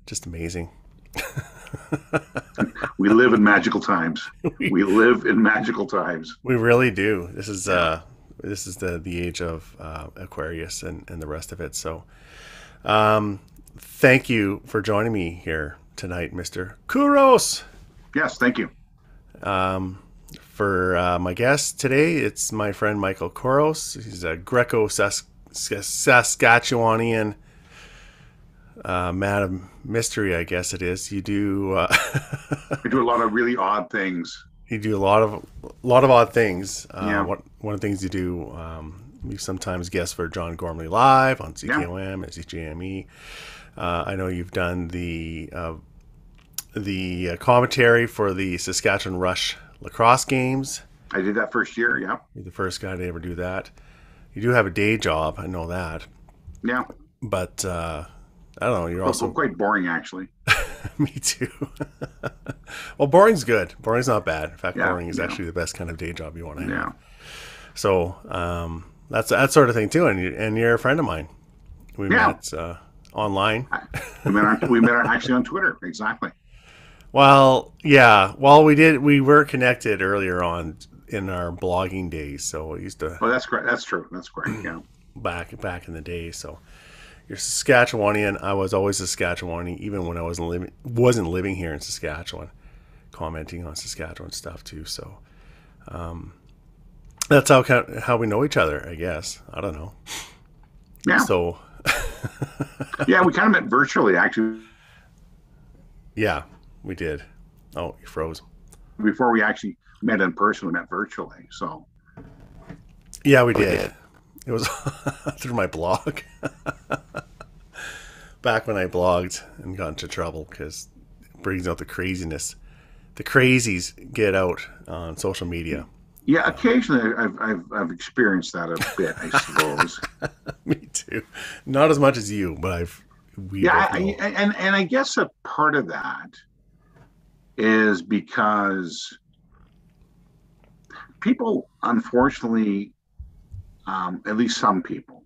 just amazing. We live in magical times. we, We live in magical times. we really do. Yeah. This is the age of Aquarius and the rest of it. So, um, thank you for joining me here tonight, Mister Kuros. Yes. Thank you. For my guest today, it's my friend Michael Koros. He's a Saskatchewanian man of mystery, I guess it is. You do I do a lot of really odd things. you do a lot of odd things. Yeah. One of the things you do, you sometimes guest for John Gormley Live on Yeah. CKOM and CJME. I know you've done the commentary for the Saskatchewan Rush lacrosse games. I did that first year. Yeah. You're the first guy to ever do that. You do have a day job, I know that, Yeah. but I don't know. You're Well, also quite boring, actually. me too. Well, boring's good. Boring's not bad. In fact, Yeah. boring is Yeah. actually the best kind of day job you want to Yeah. have. So that's that sort of thing too. And you're a friend of mine. We Yeah. met online. We met actually on Twitter. Exactly. Well, yeah. Well, we did. We were connected earlier on in our blogging days. So we used to Oh, that's great. That's true. That's great. Yeah. back in the day. So you're Saskatchewanian. I was always Saskatchewanian, even when I wasn't living here in Saskatchewan, commenting on Saskatchewan stuff too. So that's how we know each other, I guess. I don't know. Yeah. So Yeah. We kind of met virtually, actually, yeah, we did. Oh, you froze. before we actually met in person. We met virtually. So, Yeah, we did. It was through my blog. Back when I blogged and got into trouble because it brings out the craziness. The crazies get out on social media. yeah, occasionally I've experienced that a bit, I suppose. Me too. Not as much as you, but we Yeah, both know. and I guess a part of that is because people, unfortunately, at least some people,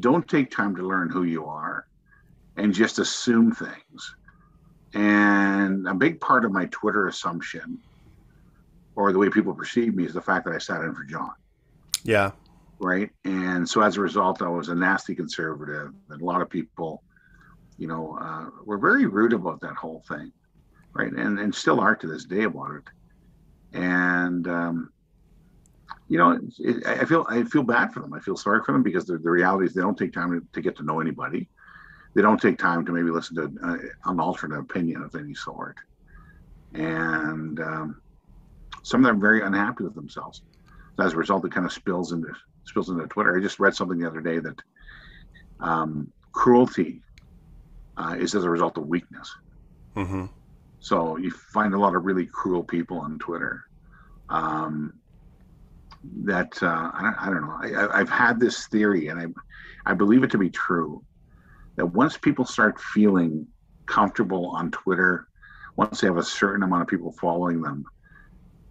don't take time to learn who you are and just assume things. And a big part of my Twitter assumption, or the way people perceive me, is the fact that I sat in for John, Yeah. right? And so as a result, I was a nasty conservative, and a lot of people, were very rude about that whole thing, right? And still are to this day about it. And I feel bad for them. I feel sorry for them because the reality is they don't take time to get to know anybody. They don't take time to maybe listen to an alternate opinion of any sort. And some of them are very unhappy with themselves. So as a result, it kind of spills into Twitter. I just read something the other day that cruelty is as a result of weakness. Mm-hmm. So you find a lot of really cruel people on Twitter. That I don't know. I've had this theory, and I believe it to be true, that once people start feeling comfortable on Twitter, once they have a certain amount of people following them,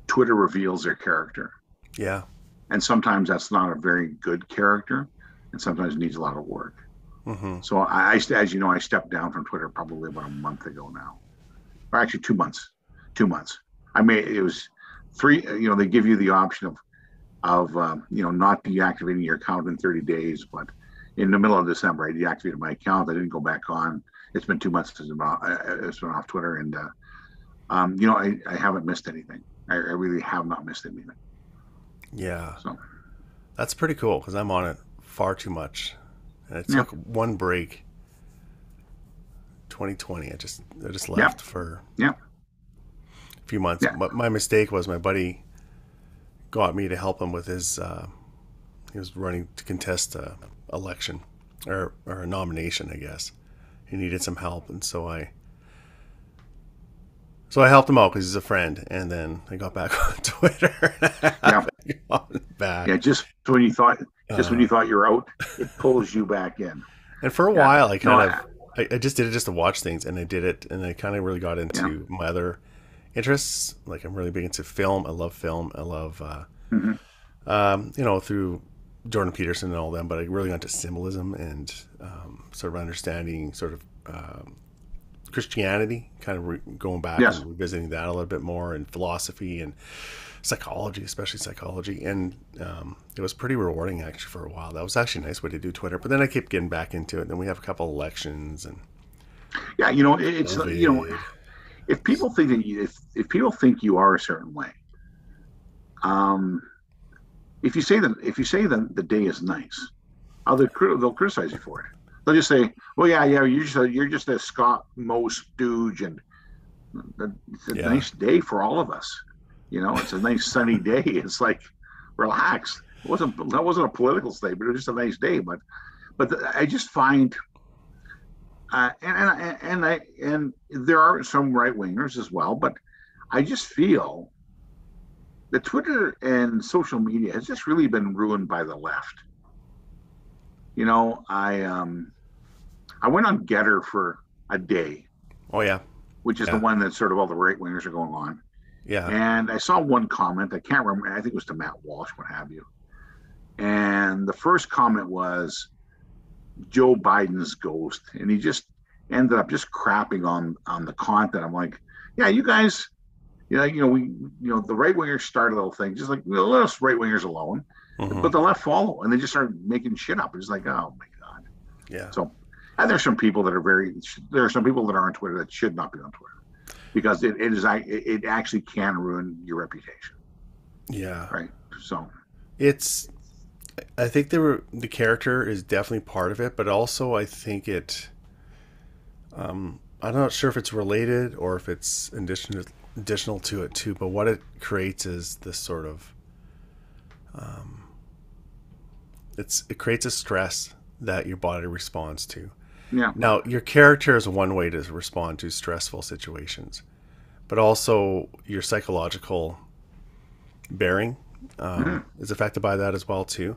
Twitter reveals their character. Yeah. And sometimes that's not a very good character, and sometimes it needs a lot of work. Mm-hmm. So as you know, I stepped down from Twitter probably about a month ago now, or actually 2 months. 2 months. It was three. They give you the option of not deactivating your account in 30 days, but in the middle of December, I deactivated my account. I didn't go back on. It's been 2 months since it's been off Twitter, and I haven't missed anything. I really have not missed anything. Yeah. So That's pretty cool because I'm on it far too much. And I yeah, took one break, 2020. I just yeah, left for yeah, a few months. yeah. But my mistake was my buddy got me to help him with his. He was running to contest a election or a nomination, I guess. He needed some help, and so I helped him out because he's a friend. And then I got back on Twitter. And I Yeah. haven't gone Yeah, back. just when you thought you're out, it pulls you back in. And for a Yeah. while, I No, kind of I just did it just to watch things, and I did it, and I kind of really got yeah. into my other interests. Like I'm really big into film. I love film. I love Hmm. through Jordan Peterson and all them, but I really got into symbolism and sort of understanding sort of Christianity, kind of going back Yes. and revisiting that a little bit more, and philosophy and psychology, especially psychology. And it was pretty rewarding actually for a while. That was actually a nice way to do Twitter. But then I kept getting back into it. And then we have a couple elections and Yeah, it's COVID. if people think that if people think you are a certain way, um, if you say that the day is nice, they'll criticize you for it. They'll just say, "Well, yeah, you're just a Scott Moe stooge, and it's a Yeah. nice day for all of us. It's a nice sunny day. It's like relax. That wasn't a political statement. It was just a nice day. But I just find, and there are some right wingers as well, but I just feel that Twitter and social media has just really been ruined by the left. I went on Getter for a day, Oh yeah. which is the Yeah. one that sort of all the right wingers are going on. Yeah. And I saw one comment. I can't remember. I think it was to Matt Walsh, what have you. And the first comment was Joe Biden's ghost, and he just ended up just crapping on the content. I'm like, yeah, you guys, the right wingers started the whole thing, just like let us right wingers alone, but the left follow, and they just started making shit up. It's like, oh my god. Yeah. So, and there's some people that are on Twitter that should not be on Twitter because it actually can ruin your reputation. Yeah. Right. So I think the character is definitely part of it, but also I think I'm not sure if it's related or if it's additional to it too, but what it creates is this sort of, it creates a stress that your body responds to. yeah. Now, your character is one way to respond to stressful situations, but also your psychological bearing is affected by that as well too.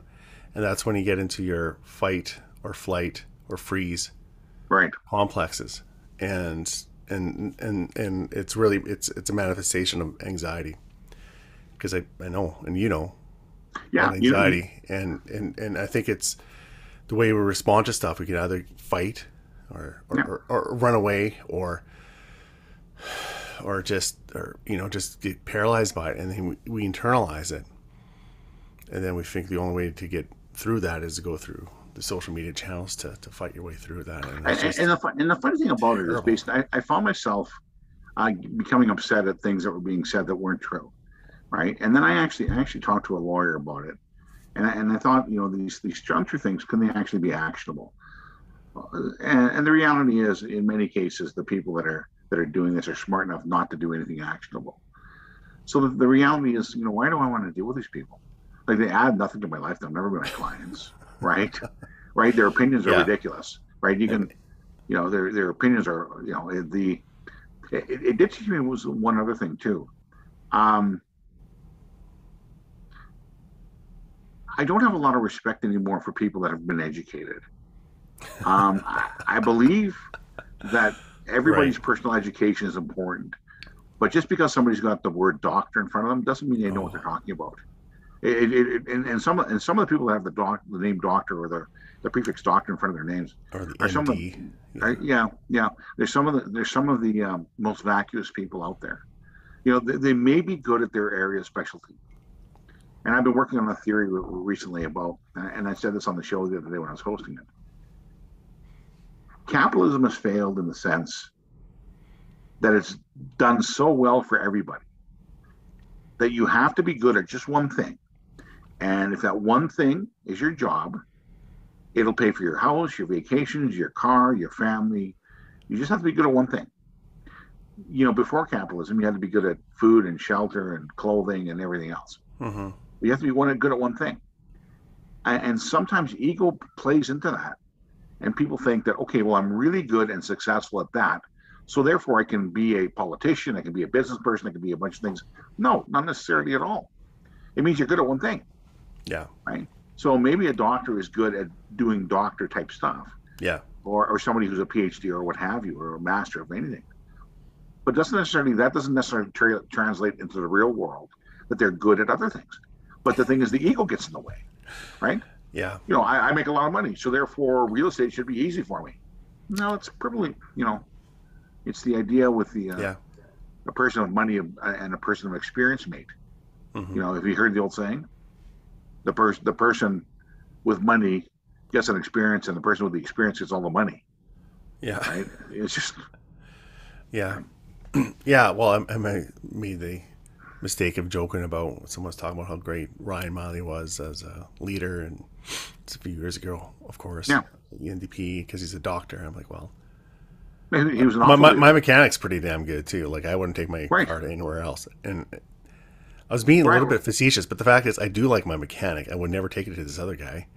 And that's when you get into your fight or flight or freeze Right. complexes, and it's really it's a manifestation of anxiety, because I know, and Yeah. about anxiety, and I think it's the way we respond to stuff. We can either fight or run away or just get paralyzed by it, and then we internalize it, and then we think the only way to get through that is to go through the social media channels to fight your way through that. And the funny thing about it is, terrible. I found myself becoming upset at things that were being said that weren't true, right? And then I actually talked to a lawyer about it, and I thought, these structure things, can they actually be actionable? And the reality is, in many cases, the people that are doing this are smart enough not to do anything actionable. So the reality is, why do I want to deal with these people? Like, they add nothing to my life. They'll never be my clients, right? Right? Their opinions are ridiculous, right? You can, their opinions are, it did teach me was one other thing too. I don't have a lot of respect anymore for people that have been educated. I believe that everybody's personal education is important, but just because somebody's got the word doctor in front of them doesn't mean they know what they're talking about. And some of the people that have the name doctor or the prefix doctor in front of their names Or the are some of MD. yeah. There's some of the most vacuous people out there. They may be good at their area of specialty. And I've been working on a theory recently about, and I said this on the show the other day when I was hosting it. Capitalism has failed in the sense that it's done so well for everybody that you have to be good at just one thing. And if that one thing is your job, it'll pay for your house, your vacations, your car, your family. You just have to be good at one thing. Before capitalism, you had to be good at food and shelter and clothing and everything else. Mm-hmm. You have to be good at one thing. And sometimes ego plays into that. And people think that, okay, well, I'm really good and successful at that, so therefore I can be a politician, I can be a business person, I can be a bunch of things. No, not necessarily at all. It means you're good at one thing. Yeah. Right? So maybe a doctor is good at doing doctor type stuff. Yeah. Or somebody who's a PhD or what have you, or a master of anything. But that doesn't necessarily translate into the real world that they're good at other things. But the thing is, the ego gets in the way, right? Yeah. I make a lot of money, so therefore real estate should be easy for me. No, it's probably, It's the idea with the Yeah. a person of money and a person of experience mate. Hmm. You know, have you heard the old saying? The person with money gets an experience, and the person with the experience gets all the money. Yeah. Right? It's just Yeah. Yeah. Well, I made the mistake of joking about someone was talking about how great Ryan Miley was as a leader, and it's a few years ago, of course, yeah. the NDP because he's a doctor. I'm like, well, He was an my, awful my leader. mechanic's pretty damn good too. Like I wouldn't take my Right. car to anywhere else. And I was being a Right. little bit facetious, but the fact is, I do like my mechanic. I would never take it to this other guy,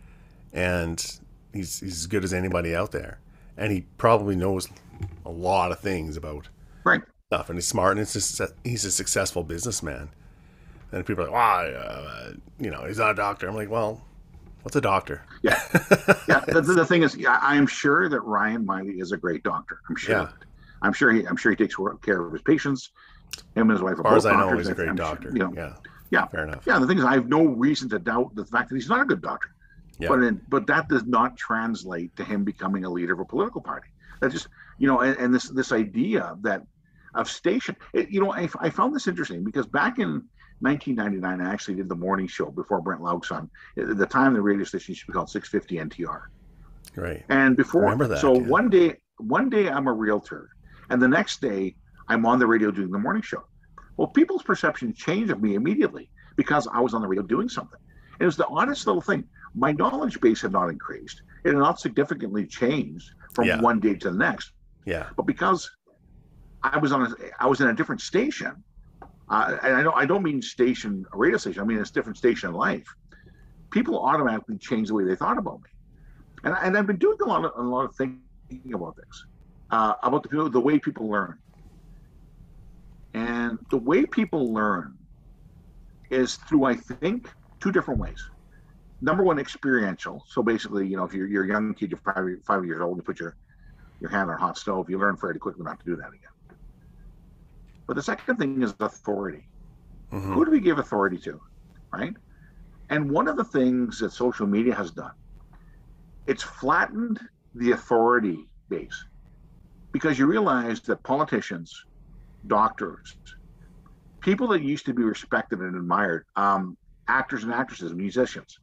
and he's as good as anybody out there, and he probably knows a lot of things about Right. stuff, and he's smart, and he's a successful businessman. And people are like, "Why? He's not a doctor." I'm like, "Well, what's a doctor?" Yeah. Yeah. The thing is, yeah, I am sure that Ryan Miley is a great doctor. I'm sure of Yeah, it. I'm sure he takes care of his patients. Him and his wife as are far as both I know, doctors. he's a great I'm sure, doctor. Yeah, yeah, fair enough. yeah. The thing is, I have no reason to doubt the fact that he's not a good doctor. Yeah, But that does not translate to him becoming a leader of a political party. That just and this idea that of station. I found this interesting because back in 1999, I actually did the morning show before Brent Lauk's on. At the time, the radio station used to be called 650 NTR. right. And I before, remember so that. Yeah, one day I'm a realtor, and the next day I'm on the radio doing the morning show. Well, people's perception changed of me immediately because I was on the radio doing something. And it was the honest little thing. My knowledge base had not increased; it had not significantly changed from yeah, one day to the next. yeah, But because I was in a different station, and I don't mean station, a radio station. I mean it's a different station in life. People automatically change the way they thought about me. And I've been doing a lot of thinking about this, about the way people learn, and the way people learn is through, I think, two different ways. Number one, experiential. So basically, if you're a young kid, you're 5 years old, you put your hand on a hot stove, you learn fairly quickly not to do that again. But the second thing is authority. hmm Who do we give authority to, right? And one of the things that social media has done, it's flattened the authority base because you realize that politicians, doctors, people that used to be respected and admired, actors and actresses, musicians,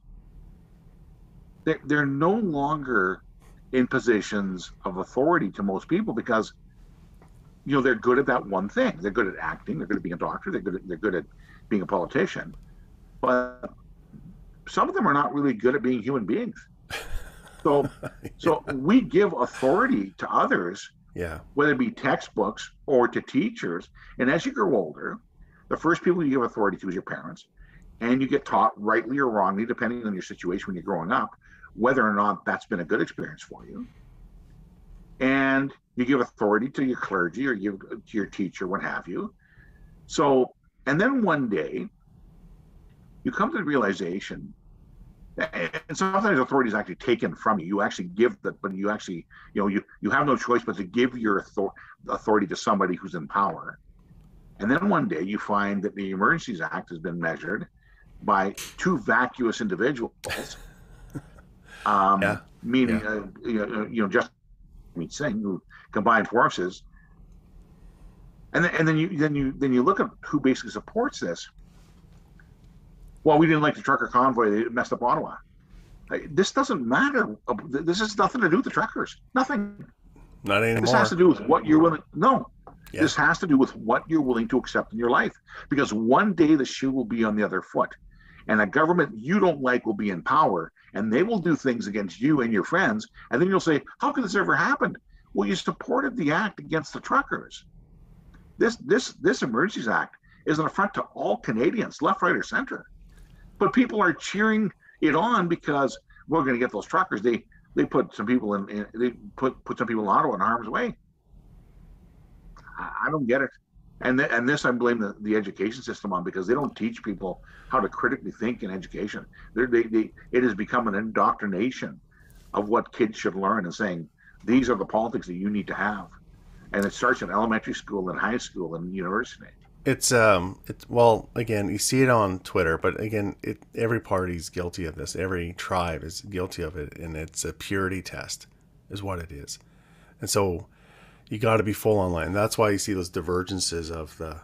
they're no longer in positions of authority to most people because they're good at that one thing. They're good at acting. They're good at being a doctor. They're good at being a politician. But some of them are not really good at being human beings. So, so we give authority to others, yeah, whether it be textbooks or to teachers. And as you grow older, the first people you give authority to is your parents, and you get taught rightly or wrongly, depending on your situation when you're growing up, whether or not that's been a good experience for you. And you give authority to your clergy or you to your teacher, what have you. So, and then one day you come to the realization, and sometimes authority is actually taken from you. You actually give that, but you actually, you have no choice but to give your authority to somebody who's in power. And then one day you find that the Emergencies Act has been measured by two vacuous individuals, yeah, meaning, yeah, just Singh, who combined forces, and then you look at who basically supports this. Well, we didn't like the trucker convoy; they messed up Ottawa. This doesn't matter. This has nothing to do with the truckers. Nothing. not This has to anymore. do with what you're willing. No, Yeah, this has to do with what you're willing to accept in your life. Because one day the shoe will be on the other foot, and a government you don't like will be in power, and they will do things against you and your friends. And then you'll say, "How could this ever happen?" Well, you supported the act against the truckers. This Emergencies Act is an affront to all Canadians, left, right, or center. But people are cheering it on because we're going to get those truckers. They put some people they put some people in Ottawa in harm's way. I don't get it. And this I blame the education system on because they don't teach people how to critically think in education. It has become an indoctrination of what kids should learn and saying these are the politics that you need to have. And it starts in elementary school and high school and university. it's well, again, you see it on Twitter, but again, every party's guilty of this. Every tribe is guilty of it, and it's a purity test, is what it is. And so You got to be full online. That's why you see those divergences of the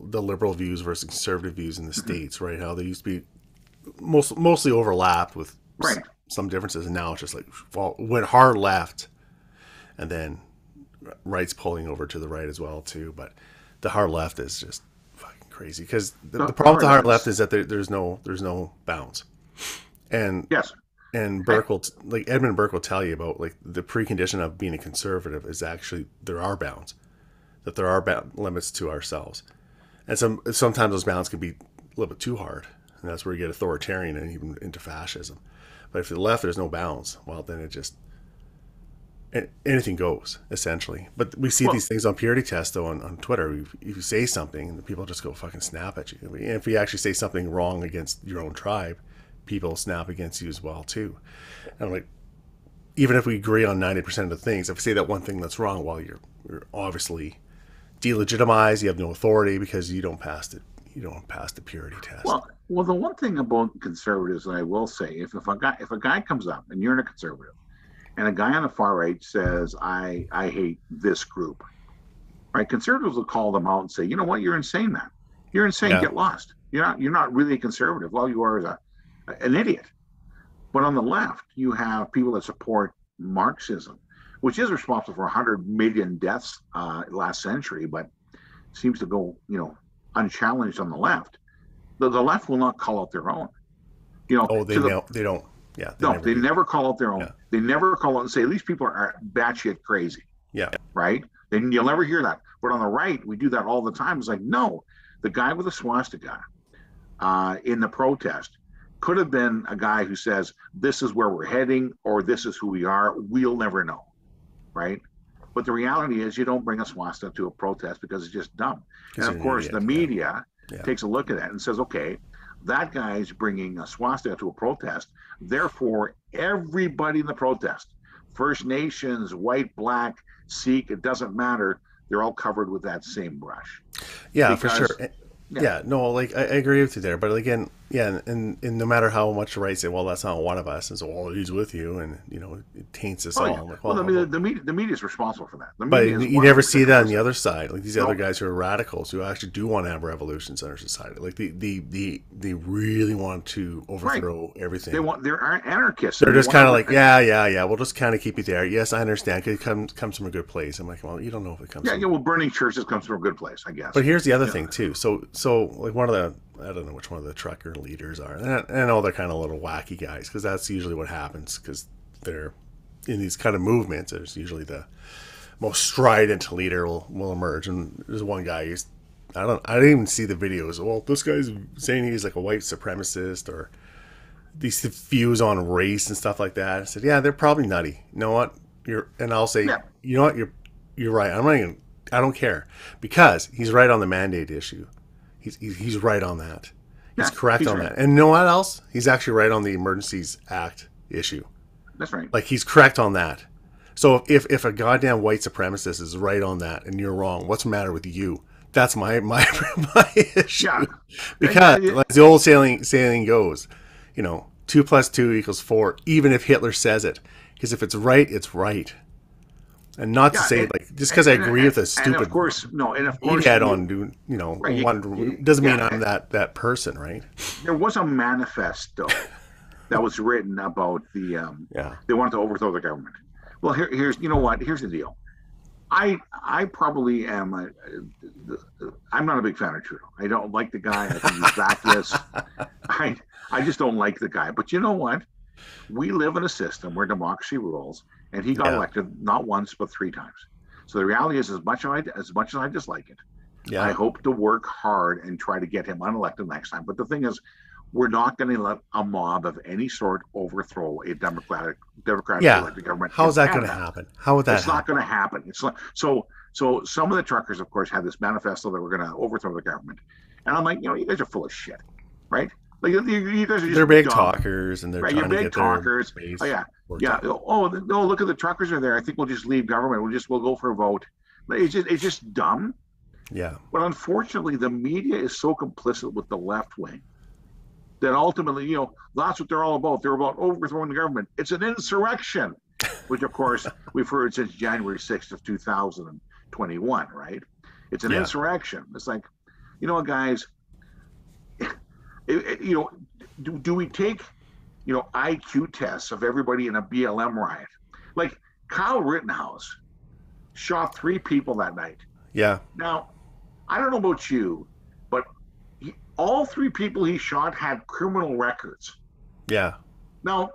liberal views versus conservative views in the states, right? How they used to be mostly overlapped with Right. some differences, and now it's just like went hard left, and then right's pulling over to the right as well too. But the hard left is just fucking crazy because the problem with the hard left is that there's no bounds, and Yes. and Burke will, like Edmund Burke will tell you about, like, the precondition of being a conservative is actually there are bounds, that there are limits to ourselves, and sometimes those bounds can be a little bit too hard, and that's where you get authoritarian and even into fascism. But if to the left there's no bounds, well, then it just anything goes essentially. But we see these things on purity tests though on Twitter. If you say something, the people just go fucking snap at you. And if you actually say something wrong against your own tribe, people snap against you as well too. And I'm like, even if we agree on 90% of the things, if I say that one thing that's wrong, well, you're obviously delegitimized. You have no authority because you don't pass it. You don't pass the purity test. Well, the one thing about conservatives, I will say, if a guy comes up and you're in a conservative, and a guy on the far right says, I hate this group, right? Conservatives will call them out and say, you know what, you're insane, man. You're insane. Yeah. Get lost. You're not really a conservative. All you are is an idiot. But on the left, you have people that support Marxism, which is responsible for 100 million deaths last century, but seems to go, unchallenged on the left. The left will not call out their own. They don't. Yeah. They never call out their own. Yeah. They never call out and say, these people are batshit crazy. Yeah. Right? Then you'll never hear that. But on the right, we do that all the time. It's like, no, the guy with the swastika in the protest could have been a guy who says, this is where we're heading, or this is who we are. We'll never know. Right? But the reality is you don't bring a swastika to a protest because it's just dumb. And of course, the media takes a look at that and says, okay, that guy's bringing a swastika to a protest. Therefore, everybody in the protest, First Nations, white, black, Sikh, it doesn't matter. They're all covered with that same brush. Yeah, for sure. Yeah, no, like I agree with you there, but again, and no matter how much the right say, well, that's not one of us, and so, well, he's with you, and it taints us all. Yeah. Like, the media is responsible for that. But you never see that on the other side, like these other guys who are radicals who actually do want to have revolutions in our society, like they really want to overthrow everything. They're anarchists. They're just kind of like, yeah, we'll just kind of keep you there. Yes, I understand. It comes from a good place. I'm like, well, you don't know if it comes. Well, burning churches comes from a good place, I guess. But here's the other thing too. So like one of the, I don't know which one of the trucker leaders are. And I know they're kind of little wacky guys because that's usually what happens because they're in these kind of movements. There's usually the most strident leader will emerge. And there's one guy I didn't even see the videos. Well, this guy's saying he's like a white supremacist or these views on race and stuff like that. I said, yeah, they're probably nutty. You know what? I'll say, you know what? You're right. I don't care because he's right on the mandate issue. He's right on that. He's correct on that. And you know what else? He's actually right on the Emergencies Act issue. That's right. Like he's correct on that. So if a goddamn white supremacist is right on that and you're wrong, what's the matter with you? That's my issue. Yeah. Because as the old saying goes, 2 + 2 = 4, even if Hitler says it. Because if it's right, it's right. And not to say just because I agree with a stupid and of course head on doesn't mean I'm that person, right? There was a manifesto that was written about they wanted to overthrow the government. Well, here's the deal. I probably am I'm not a big fan of Trudeau. I don't like the guy. I think he's vacuous. I just don't like the guy. But you know what? We live in a system where democracy rules, and he got elected not once but 3 times. So the reality is, as much as I dislike it, I hope to work hard and try to get him unelected next time. But the thing is, we're not going to let a mob of any sort overthrow a democratic elected government. How is that going to happen? How would that happen? It's not going to happen. It's not, so some of the truckers, of course, had this manifesto that we're going to overthrow the government. And I'm like, you guys are full of shit, right? Like you guys are just they're big talkers and they're trying to get talkers. Oh, look at the truckers are there. I think we'll just leave government. We'll go for a vote. It's just dumb. Yeah. But unfortunately, the media is so complicit with the left wing that ultimately, that's what they're all about. They're about overthrowing the government. It's an insurrection. which of course we've heard since January 6th of 2021, right? It's an Yeah. insurrection. It's like, guys, you know, do we take, IQ tests of everybody in a BLM riot? Like Kyle Rittenhouse shot 3 people that night. Yeah. Now, I don't know about you, but all 3 people he shot had criminal records. Yeah. Now,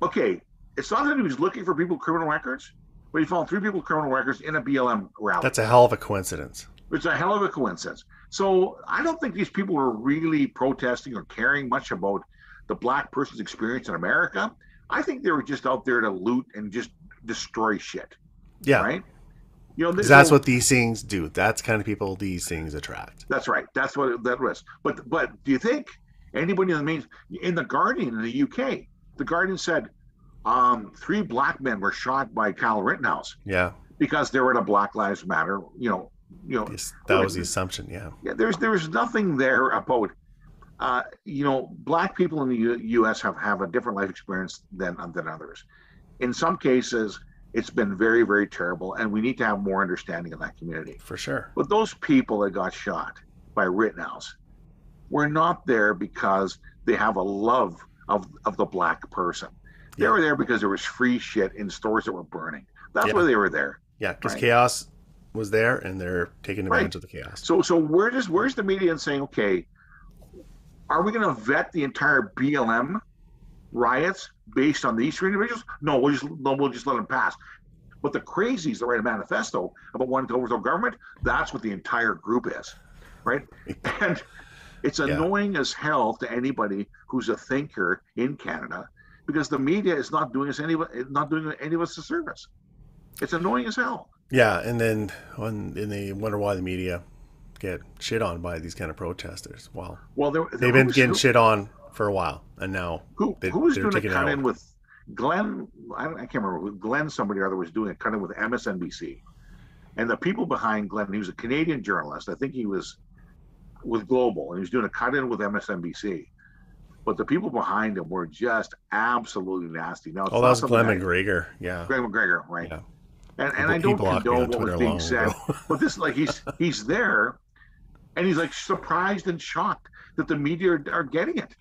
okay, it's not that he was looking for people with criminal records, but he found 3 people with criminal records in a BLM rally. That's a hell of a coincidence. It's a hell of a coincidence. So I don't think these people are really protesting or caring much about the black person's experience in America. I think they were just out there to loot and just destroy shit. Yeah. Right? That's what these things do. That's kind of people these things attract. That's right. That's what that was. But do you think anybody in the Guardian in the UK, the Guardian said 3 black men were shot by Kyle Rittenhouse. Yeah. Because they were at a Black Lives Matter, that was the assumption. Yeah. Yeah. There's nothing there about, black people in the U.S. have a different life experience than others. In some cases, it's been very, very terrible, and we need to have more understanding of that community. For sure. But those people that got shot by Rittenhouse were not there because they have a love of the black person. They were there because there was free shit in stores that were burning. That's why they were there. Yeah, because chaos was there, and they're taking advantage of the chaos. So where's the media and saying, okay, are we going to vet the entire BLM riots based on these 3 individuals? No, we'll just let them pass. But the crazies that write a manifesto about wanting to overthrow government, that's what the entire group is, right? And it's annoying as hell to anybody who's a thinker in Canada, because the media is not doing any of us a service. It's annoying as hell. Yeah, and then they wonder why the media get shit on by these kind of protesters. Well, they've been getting shit on for a while, and now who was doing a cut-in with Glenn? I can't remember who. Glenn somebody or other was doing a cut-in with MSNBC, and the people behind Glenn, he was a Canadian journalist. I think he was with Global, and he was doing a cut-in with MSNBC. But the people behind him were just absolutely nasty. Now, that was Glenn McGregor. Yeah, Glenn McGregor, right? Yeah. And I don't condone what was being said, but this, like, he's there, and he's like surprised and shocked that the media are getting it.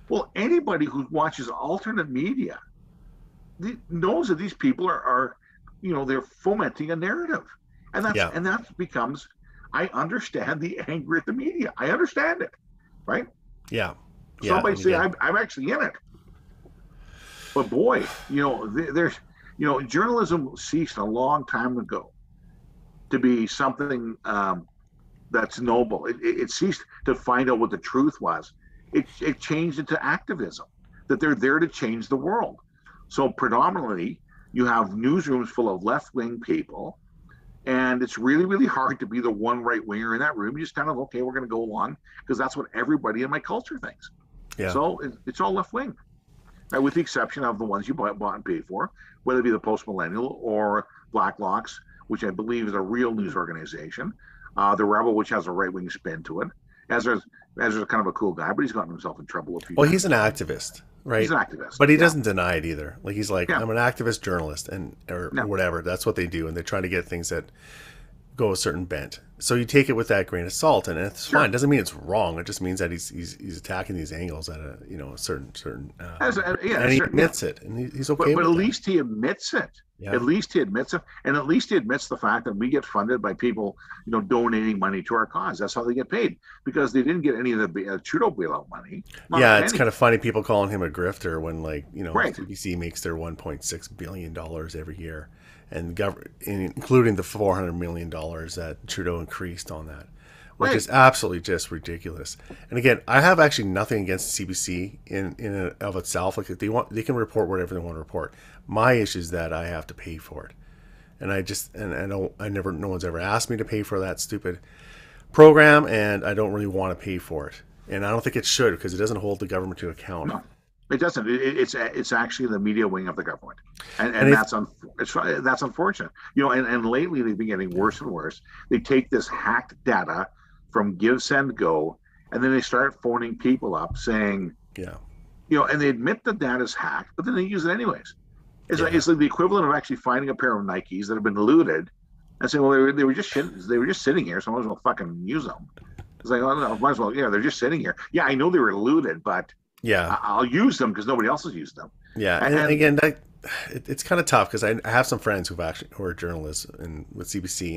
Well, anybody who watches alternate media knows that these people are they're fomenting a narrative, and that becomes. I understand the anger at the media. I understand it, right? Yeah. Somebody say I'm actually in it, but boy, there's. Journalism ceased a long time ago to be something that's noble. It ceased to find out what the truth was. It changed into activism, that they're there to change the world. So predominantly, you have newsrooms full of left-wing people, and it's really, really hard to be the one right-winger in that room. You just kind of, okay, we're going to go along because that's what everybody in my culture thinks. Yeah. So it's all left-wing. With the exception of the ones you bought and paid for, whether it be the Post-Millennial or Blacklock's, which I believe is a real news organization, the Rebel, which has a right-wing spin to it. Ezra's kind of a cool guy, but he's gotten himself in trouble a few times. He's an activist, right? He's an activist. But he doesn't deny it either. Like, he's like, I'm an activist journalist, or whatever. That's what they do, and they try to get things that go a certain bent. So you take it with that grain of salt, and it's fine. It doesn't mean it's wrong. It just means that he's attacking these angles at a certain and he admits it, and he's okay. But at least he admits it. Yeah. At least he admits it, and at least he admits the fact that we get funded by people, donating money to our cause. That's how they get paid, because they didn't get any of the Trudeau bailout money. It's kind of funny people calling him a grifter when, CBC makes their $1.6 billion every year, and including the $400 million that Trudeau increased on that, which is absolutely just ridiculous. And again, I have actually nothing against CBC in and of itself. Like, if they can report whatever they want to report. My issue is that I have to pay for it, and no one's ever asked me to pay for that stupid program, and I don't really want to pay for it, and I don't think it should, because it doesn't hold the government to account. No. It doesn't. It's actually the media wing of the government, and that's unfortunate. And lately they've been getting worse and worse. They take this hacked data from Give, Send, Go, and then they start phoning people up saying, and they admit the data's hacked, but then they use it anyways. Yeah. It's like the equivalent of actually finding a pair of Nikes that have been looted and saying, well, they were just they were just sitting here, so I might as well fucking use them. It's like, oh, no, might as well. Yeah, they're just sitting here. Yeah, I know they were looted, but Yeah. I'll use them because nobody else has used them. Yeah. And And again, it's kind of tough because I have some friends who are journalists and with CBC,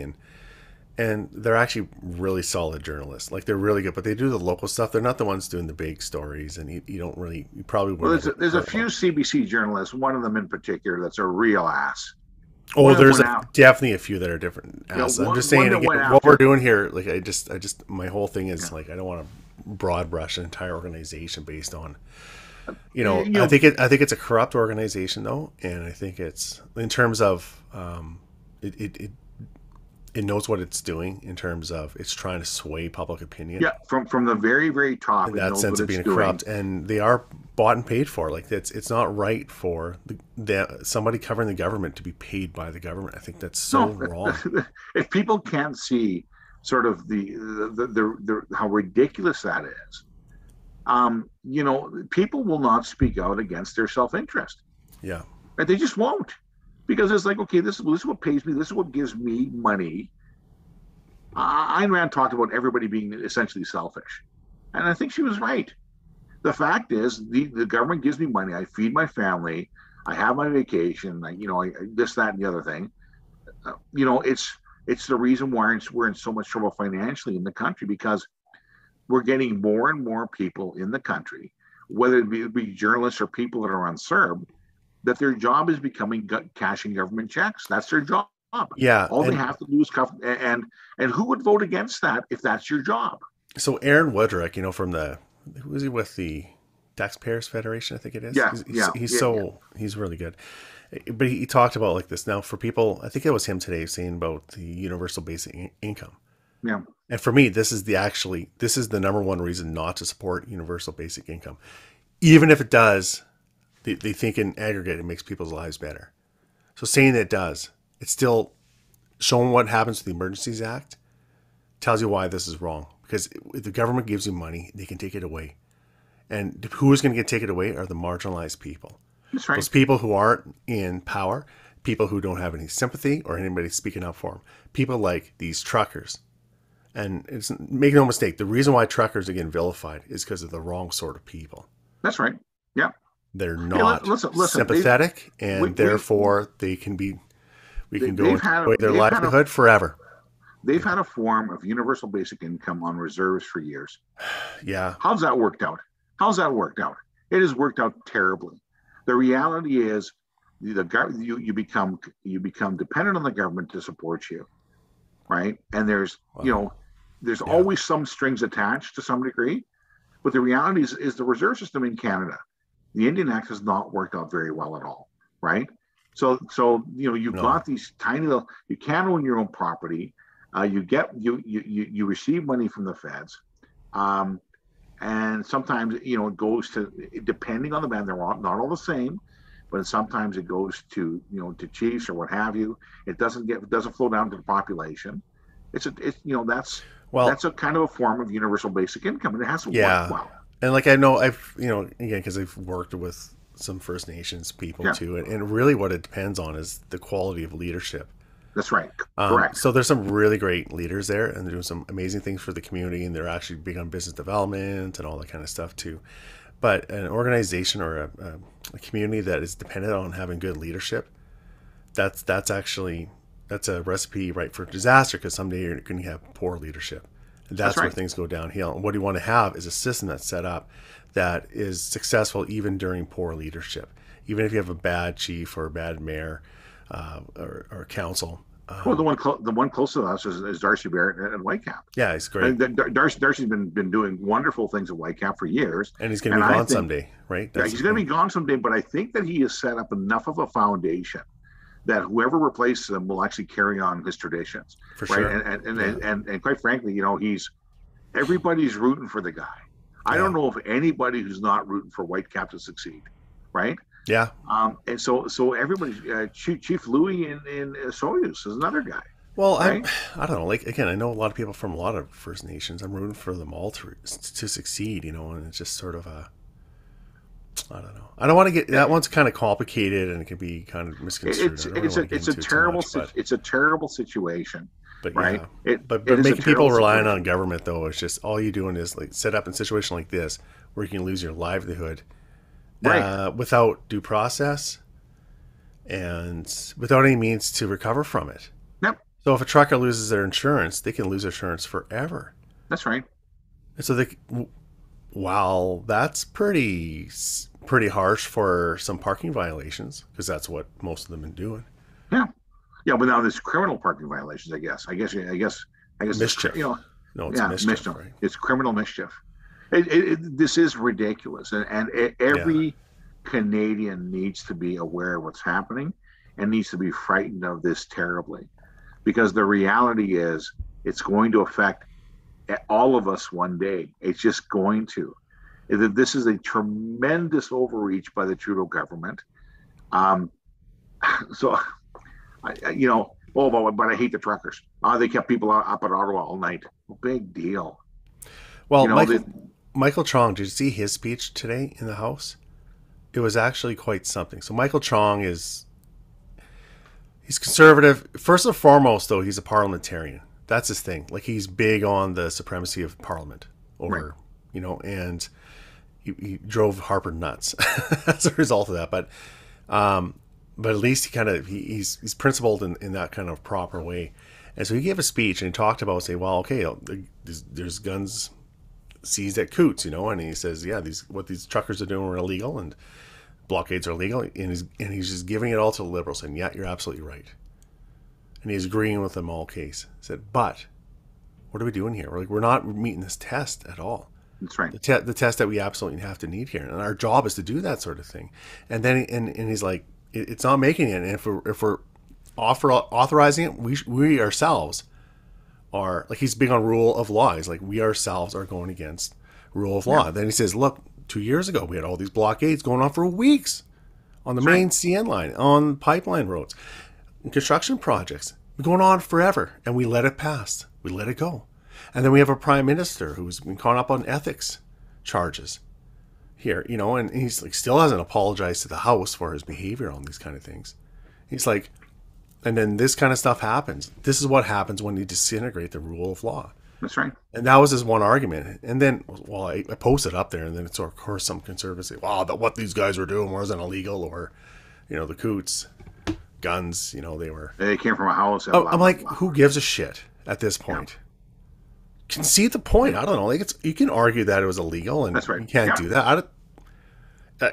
and they're actually really solid journalists. Like they're really good, but they do the local stuff. They're not the ones doing the big stories, and you don't really, you probably well, wouldn't. there's a few CBC journalists, one of them in particular, that's a real ass. Oh, One of them there's went out. definitely a few that are different You know, asses. I'm just one saying that went again, what we're after. doing here, like I just, my whole thing is Yeah, like I don't want to broad brush an entire organization based on, you I know, think it's a corrupt organization though, and I think it's in terms of, it, it, it it knows what it's doing in terms of it's trying to sway public opinion yeah, from the very in top, it that knows sense what of it's being doing. corrupt, and they are bought and paid for. Like it's not right for somebody covering the government to be paid by the government. I think that's so No, wrong. if people can't see sort of how ridiculous that is, you know, people will not speak out against their self interest. Yeah, Right? They just won't because it's like, okay, this is what pays me. This is what gives me money. Ayn Rand talked about everybody being essentially selfish, and I think she was right. The fact is, the government gives me money. I feed my family. I have my vacation. This, that, and the other thing. You know, it's the reason why we're in so much trouble financially in the country because we're getting more and more people in the country, whether it be journalists or people that are unserved, that their job is becoming cashing government checks. That's their job. yeah, All they and have to do is and who would vote against that if that's your job? so Aaron Woodrick, from who is he with, the Taxpayers Federation, I think it is. Yeah, yeah, yeah, yeah, He's really good, but he talked about like this now for people. I think it was him today saying about the universal basic income. yeah. And for me, this is the number one reason not to support universal basic income, even if it does. They think in aggregate it makes people's lives better. So saying that it does, it's still showing what happens to the Emergencies Act tells you why this is wrong. Because if the government gives you money, they can take it away. And who is going to get taken away are the marginalized people. That's right. Those people who aren't in power, people who don't have any sympathy or anybody speaking up for them. People like these truckers. And make no mistake, the reason why truckers are getting vilified is because of the wrong sort of people. That's right. Yeah. They're Hey, not listen. sympathetic, We, and we therefore we can go they've and take had away their livelihood forever. they've had a form of universal basic income on reserves for years. Yeah, How's that worked out? How's that worked out? It has worked out terribly. The reality is, you become dependent on the government to support you, right? And wow, there's yeah, always some strings attached to some degree. But the reality is the reserve system in Canada, the Indian Act has not worked out very well at all, right? So you've no, got these tiny little. You can't own your own property. You receive money from the feds, um, and sometimes it goes to, depending on the band. They're not all the same, but sometimes it goes to to chiefs or what have you. It doesn't flow down to the population. It's well, that's a kind of a form of universal basic income, and it hasn't worked yeah, well. and like I know I've again because I've worked with some First Nations people Yeah, too, and really what it depends on is the quality of leadership. that's right. Correct. So there's some really great leaders there, and they're doing some amazing things for the community, and they're actually big on business development and all that kind of stuff too. But an organization or a community that is dependent on having good leadership, that's a recipe right for disaster because someday you're going to have poor leadership, and That's that's where right. things go downhill. And what you want to have is a system that's set up that is successful even during poor leadership, even if you have a bad chief or a bad mayor or council. Well, the one close to us is Darcy Barrett at Whitecap. Yeah, it's great, And Darcy's been doing wonderful things at Whitecap for years, and he's going to and be I gone think, someday, right? yeah, That's he's the going to thing, be gone someday. But I think that he has set up enough of a foundation that whoever replaces him will actually carry on his traditions, for right? sure. Yeah, And quite frankly, he's everybody's rooting for the guy. I don't yeah, know of anybody who's not rooting for Whitecap to succeed, right? yeah. And so everybody, Chief Louis in Soyuz is another guy, Well, right? I don't know. Like again, I know a lot of people from a lot of First Nations. I'm rooting for them all to succeed, and it's just sort of a I don't know. I don't want to get that one's kind of complicated and it can be kind of misconstrued. It's a terrible situation, but right? Yeah, but making people relying on government though is just all you're doing is like set up in a situation like this where you can lose your livelihood, right, without due process and without any means to recover from it. Yep. So if a trucker loses their insurance, they can lose their insurance forever. That's right. And so while that's pretty harsh for some parking violations, because that's what most of them have been doing. Yeah, yeah. But now there's criminal parking violations. I guess. Mischief. No, it's mischief. Right? It's criminal mischief. This is ridiculous, and every Canadian needs to be aware of what's happening, and needs to be frightened of this terribly, because the reality is it's going to affect all of us one day. It's just going to. This is a tremendous overreach by the Trudeau government. So, but I hate the truckers. They kept people up at Ottawa all night. Big deal. Well, Michael Chong, did you see his speech today in the House? It was actually quite something. So Michael Chong he's conservative. First and foremost, though, he's a parliamentarian. That's his thing. Like, he's big on the supremacy of Parliament over, right. And he drove Harper nuts as a result of that. But at least he's principled in that kind of proper way. And so he gave a speech and he talked about, there's guns seized at Coots, and he says, what these truckers are doing are illegal and blockades are illegal. And he's just giving it all to the Liberals, saying, yeah, you're absolutely right. And he's agreeing with them all case. He said, but what are we doing here? We're not meeting this test at all. That's right. The test that we absolutely have to need here. And our job is to do that sort of thing. And then and he's like, it's not making it. And if we're authorizing it, we ourselves are, like, he's big on rule of law. He's like, we ourselves are going against rule of law. Then he says, look, 2 years ago, we had all these blockades going on for weeks on the main CN line, on pipeline roads. Construction projects going on forever, and we let it pass. We let it go. And then we have a prime minister who's been caught up on ethics charges here, and he's like, still hasn't apologized to the House for his behavior on these kind of things. He's like, and then this kind of stuff happens. This is what happens when you disintegrate the rule of law. That's right. And that was his one argument. And then, I posted up there, and then it's, of course, some conservatives say, what these guys were doing wasn't illegal, or, the Coots, guns, they came from a house. I'm like, who gives a shit at this point? Yeah. Concede the point. I don't know. Like, you can argue that it was illegal, and that's right. You can't do that.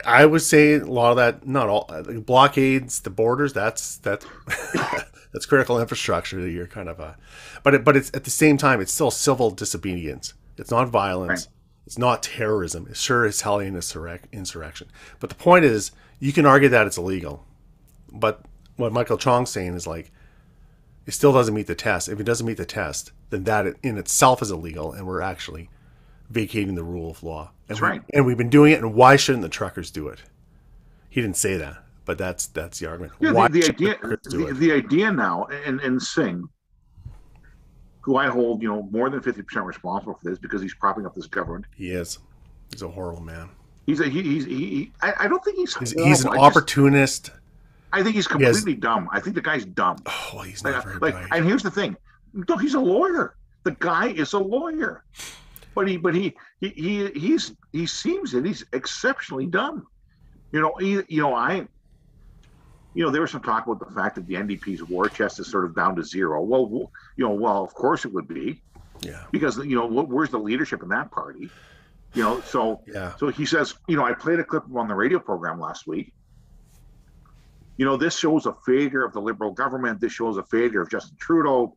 I would say a lot of that, not all, blockades, the borders. That's that's critical infrastructure that you're kind of but it's at the same time, it's still civil disobedience. It's not violence. Right. It's not terrorism. It's sure as hell an insurrection. But the point is, you can argue that it's illegal. But what Michael Chong's saying is, like, it still doesn't meet the test. If it doesn't meet the test, then that in itself is illegal, and we're actually vacating the rule of law. That's right. And we've been doing it, and why shouldn't the truckers do it? He didn't say that, but that's the argument. Yeah, the idea now, and Singh, who I hold, more than 50% responsible for this, because he's propping up this government. He is. He's a horrible man. I don't think he's an opportunist. I think he's completely dumb. I think the guy's dumb. Oh, well, he's not very bright. And here's the thing. No, he's a lawyer. The guy is a lawyer. But he seems that he's exceptionally dumb. There was some talk about the fact that the NDP's war chest is sort of down to zero. Well, of course it would be. Yeah. Because where's the leadership in that party? So he says, I played a clip on the radio program last week. This shows a failure of the Liberal government. This shows a failure of Justin Trudeau.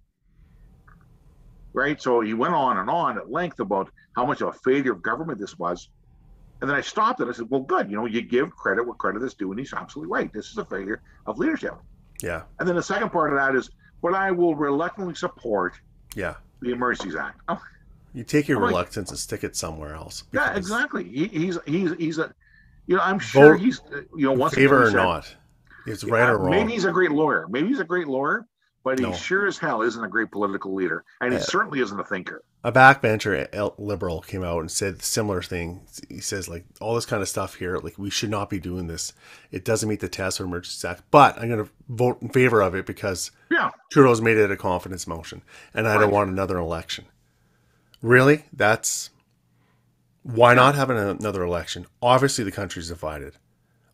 Right? So he went on at length about how much of a failure of government this was. And then I stopped it. I said, well, good. You give credit where credit is due. And he's absolutely right. This is a failure of leadership. Yeah. And then the second part of that is, but I will reluctantly support the Emergencies Act. Oh, you take your reluctance and stick it somewhere else. Yeah, exactly. He's a, I'm sure he's, once favor or not. It's right or wrong. Maybe he's a great lawyer. But he sure as hell isn't a great political leader. And he certainly isn't a thinker. a backbencher liberal came out and said a similar thing. He says, like, all this kind of stuff here, like, we should not be doing this. It doesn't meet the test of Emergency Act, but I'm going to vote in favor of it because Trudeau's made it a confidence motion, and I don't want another election. Really? Why not have another election? Obviously, the country's divided.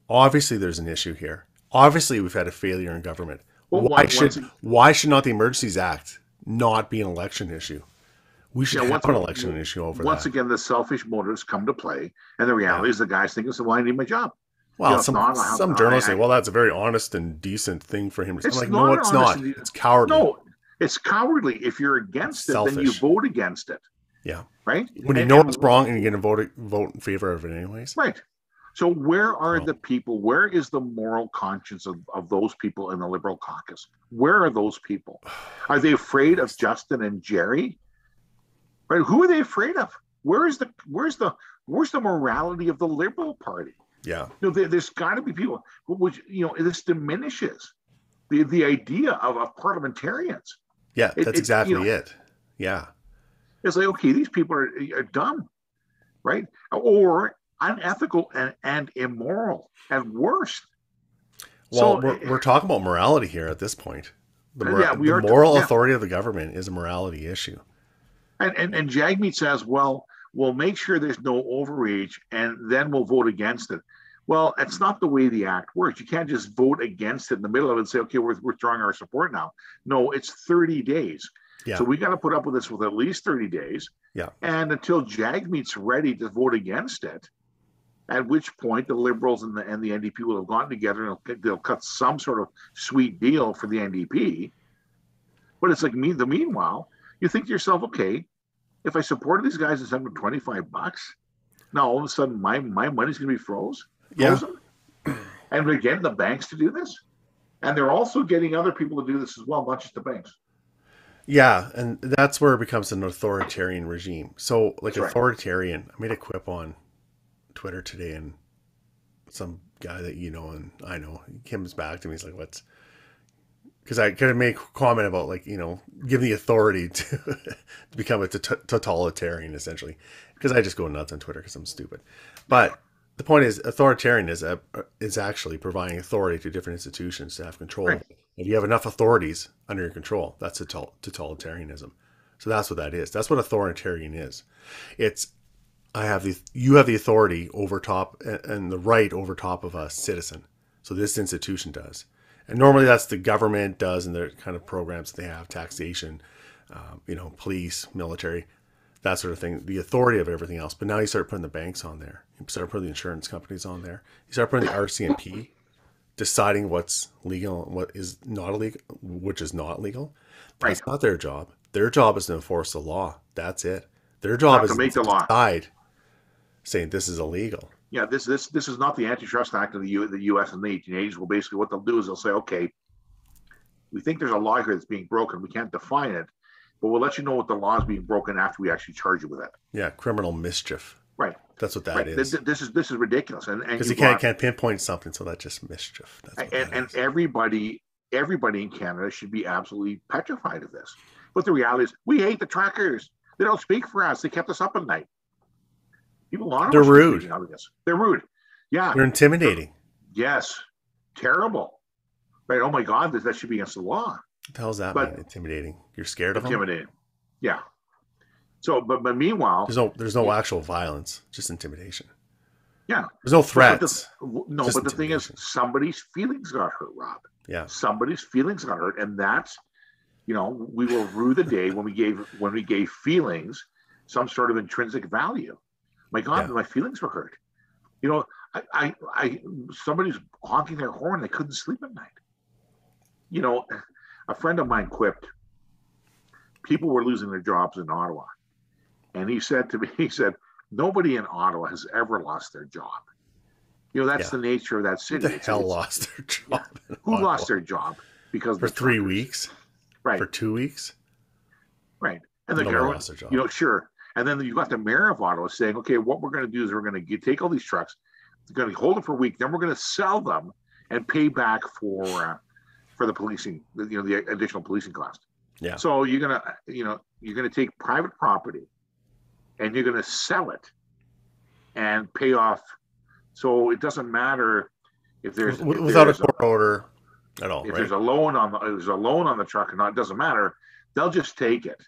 Obviously, there's an issue here. Obviously, we've had a failure in government. Well, why should not the Emergencies Act not be an election issue? We should have an election issue over that. Once again, the selfish motives come to play, and the reality is the guy's thinking, "So, well, I need my job." Well, some journalists say, "Well, that's a very honest and decent thing for him." I'm like, no, it's not. It's cowardly. No, it's cowardly. If you're against it, then you vote against it. Yeah. Right. When you know it's wrong and you're going to vote in favor of it anyways. Right. So where are the people? Where is the moral conscience of those people in the Liberal caucus? Where are those people? Are they afraid of Justin and Jerry? Right? Who are they afraid of? Where's the morality of the Liberal Party? Yeah. There's got to be people which this diminishes the idea of parliamentarians. Yeah, that's exactly it. Yeah. It's like, okay, these people are dumb, right? Or unethical and immoral at worst. Well, we're talking about morality here at this point. The moral authority of the government is a morality issue. And Jagmeet says, well, we'll make sure there's no overreach and then we'll vote against it. Well, it's not the way the act works. You can't just vote against it in the middle of it and say, okay, we're withdrawing our support now. No, it's 30 days. Yeah. So we got to put up with this with at least 30 days. Yeah. And until Jagmeet's ready to vote against it, at which point the Liberals and the NDP will have gotten together and they'll cut some sort of sweet deal for the NDP. But it's like meanwhile, you think to yourself, okay, if I supported these guys and sent them $25, now all of a sudden my money's going to be frozen. Yeah. And we're getting the banks to do this. And they're also getting other people to do this as well, not just the banks. Yeah, and that's where it becomes an authoritarian regime. So, like, authoritarian, I made a quip on Twitter today, and some guy that you know and I know, he comes back to me, he's like, what's... Because I kind of make a comment about, like, give the authority to become a totalitarian, essentially. Because I just go nuts on Twitter because I'm stupid. But the point is, authoritarian is actually providing authority to different institutions to have control. Right. If you have enough authorities under your control, that's totalitarianism. So that's what that is. That's what authoritarian is. It's you have the authority over top and the right over top of a citizen. So this institution does. And normally that's the government does, and their kind of programs that they have, taxation, police, military, that sort of thing, the authority of everything else. But now you start putting the banks on there. You start putting the insurance companies on there. You start putting the RCMP, deciding what's legal and what is not illegal, which is not legal. That's not their job. Their job is to enforce the law. That's it. Their job is to make the law. Decide, saying this is illegal. Yeah, this is not the Antitrust Act of the U.S. in the 1880s. Well, basically what they'll do is they'll say, okay, we think there's a law here that's being broken. We can't define it, but we'll let you know what the law is being broken after we actually charge you with it. Yeah, criminal mischief. Right. That's what that is. This is ridiculous. And because you can't pinpoint something, so that's just mischief. And everybody in Canada should be absolutely petrified of this. But the reality is, we hate the truckers. They don't speak for us. They kept us up at night. They're rude. They're rude. Yeah. They're intimidating. Yes. Terrible. Right. Oh my God, that should be against the law. What the hell does that mean? Intimidating. You're scared of them? Intimidating. Yeah. So, but meanwhile, there's no actual violence, just intimidation. Yeah. There's no threats. But the thing is, somebody's feelings got hurt, Rob. Yeah. Somebody's feelings got hurt, and that's, we will rue the day when we gave feelings some sort of intrinsic value. My God, my feelings were hurt. Somebody's honking their horn. They couldn't sleep at night. A friend of mine quipped, people were losing their jobs in Ottawa. And he said to me, nobody in Ottawa has ever lost their job. That's the nature of that city. Who the hell lost their job? Who lost their job? Because for 3 weeks? Right. For 2 weeks? Right. And the government lost their job. Sure. And then you got the mayor of Ottawa saying, okay, what we're going to do is we're going to take all these trucks, we're going to hold them for a week, then we're going to sell them and pay back for the policing, the additional policing cost. Yeah. So you're going to, you're going to take private property and you're going to sell it and pay off. So it doesn't matter if there's without a court order at all, if right? there's a loan on the truck or not, it doesn't matter. They'll just take it,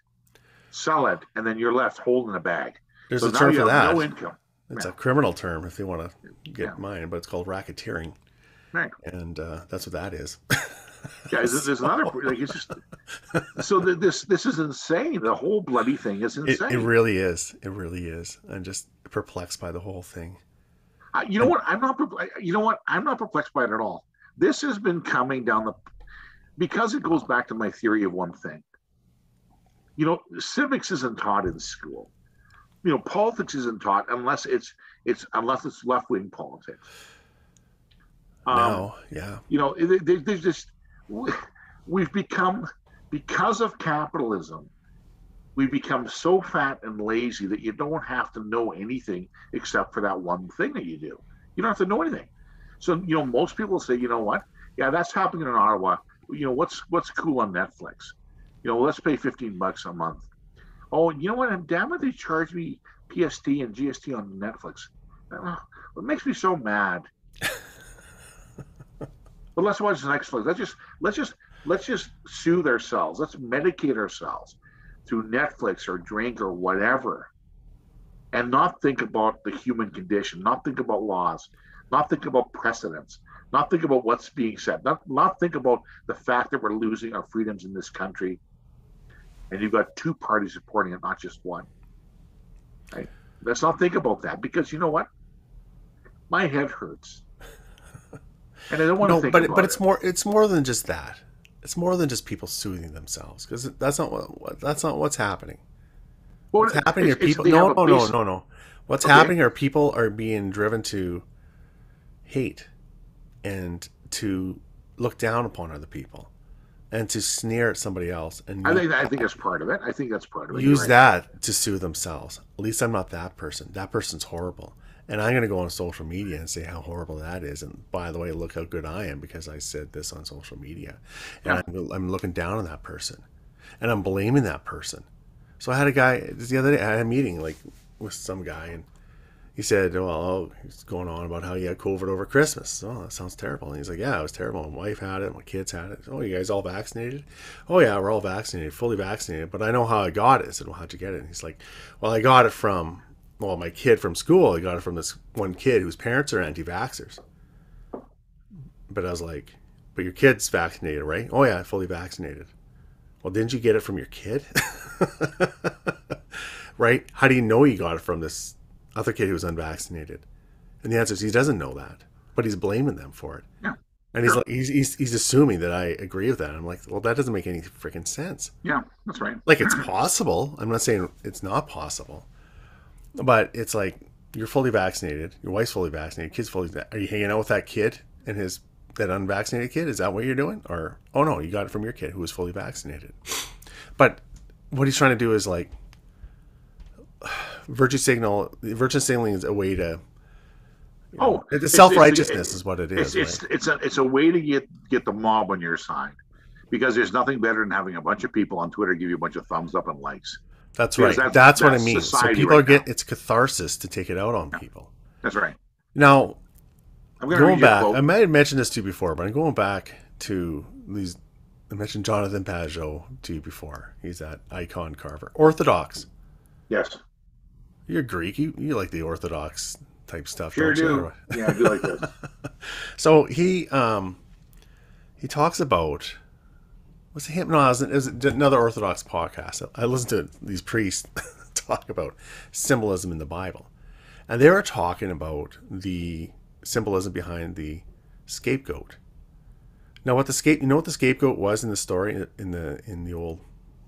sell it, and then you're left holding the bag. There's so a now term you for have that. no income. It's a criminal term if they want to get Yeah. mine, but it's called racketeering, Right. and that's what that is. Yeah, there's another. Like, it's just so this is insane. The whole bloody thing is insane. It really is. It really is. I'm just perplexed by the whole thing. You know what? I'm not. You know what? I'm not perplexed by it at all. This has been coming down because it goes back to my theory of one thing. You know, civics isn't taught in school. You know, politics isn't taught unless it's left wing politics. No, yeah. You know, there's just we've become, because of capitalism, we've become so fat and lazy that you don't have to know anything except for that one thing that you do. You don't have to know anything. So, you know, most people say, you know what? Yeah, that's happening in Ottawa. You know, what's cool on Netflix? You know, let's pay $15 a month. Oh, you know what? And damn it, they charge me PST and GST on Netflix. It makes me so mad. But let's watch Netflix. Let's just soothe ourselves. Let's medicate ourselves through Netflix or drink or whatever, and not think about the human condition, not think about laws, not think about precedents, not think about what's being said, not think about the fact that we're losing our freedoms in this country. And you've got two parties supporting it, not just one. Right? Let's not think about that, because you know what? My head hurts, and I don't want to think about it. But it's more than just that. It's more than just people soothing themselves, because that's not what's happening. What's happening are people. No. What's happening are people are being driven to hate and to look down upon other people and to sneer at somebody else. And I think that's part of it. I think that's part of it. Use that to soothe themselves. At least I'm not that person. That person's horrible. And I'm going to go on social media and say how horrible that is. And by the way, look how good I am because I said this on social media. And I'm looking down on that person. And I'm blaming that person. So I had a guy, the other day, I had a meeting like with some guy, and he said, well, he's going on about how he had COVID over Christmas. Oh, that sounds terrible. And he's like, yeah, it was terrible. My wife had it. My kids had it. Oh, you guys all vaccinated? Oh, yeah, we're all vaccinated, fully vaccinated. But I know how I got it. I said, well, how'd you get it? And he's like, well, I got it from, my kid from school. I got it from this one kid whose parents are anti-vaxxers. But I was like, but your kid's vaccinated, right? Oh, yeah, fully vaccinated. Well, didn't you get it from your kid? Right? How do you know you got it from this other kid who was unvaccinated? And the answer is he doesn't know that, but he's blaming them for it. Yeah. And he's like, he's assuming that I agree with that. I'm like, well, that doesn't make any freaking sense. Yeah, that's right. Like, it's possible. I'm not saying it's not possible, but it's like, you're fully vaccinated. Your wife's fully vaccinated. Kid's fully. Are you hanging out with that kid and that unvaccinated kid? Is that what you're doing? Or, oh no, you got it from your kid who was fully vaccinated. But what he's trying to do is like virtue signaling is a way to. It's self-righteousness is what it is. It's a way to get the mob on your side, because there's nothing better than having a bunch of people on Twitter give you a bunch of thumbs up and likes. That's right. That's what I mean. So people it's catharsis to take it out on people. That's right. Now, going back, I might have mentioned this to you before, but I'm going back to these. I mentioned Jonathan Pajot to you before. He's that icon carver. Orthodox. Yes. You're Greek. You like the Orthodox type stuff. Sure don't do. You? Yeah, I do like this. So he talks about, was it him? No, it was another Orthodox podcast. I listened to these priests talk about symbolism in the Bible, and they were talking about the symbolism behind the scapegoat. Now, what the scapegoat was in the story in the old,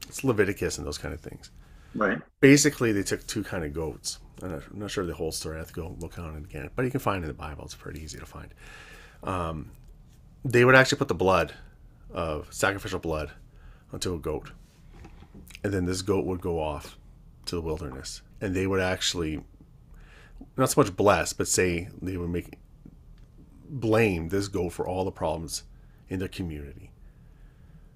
it's Leviticus and those kind of things. Right. Basically, they took two kind of goats. I'm not sure the whole story. I have to go look on it again, but you can find it in the Bible. It's pretty easy to find. They would actually put the blood of sacrificial blood onto a goat, and then this goat would go off to the wilderness, and they would actually not so much bless, but say they would blame this goat for all the problems in their community,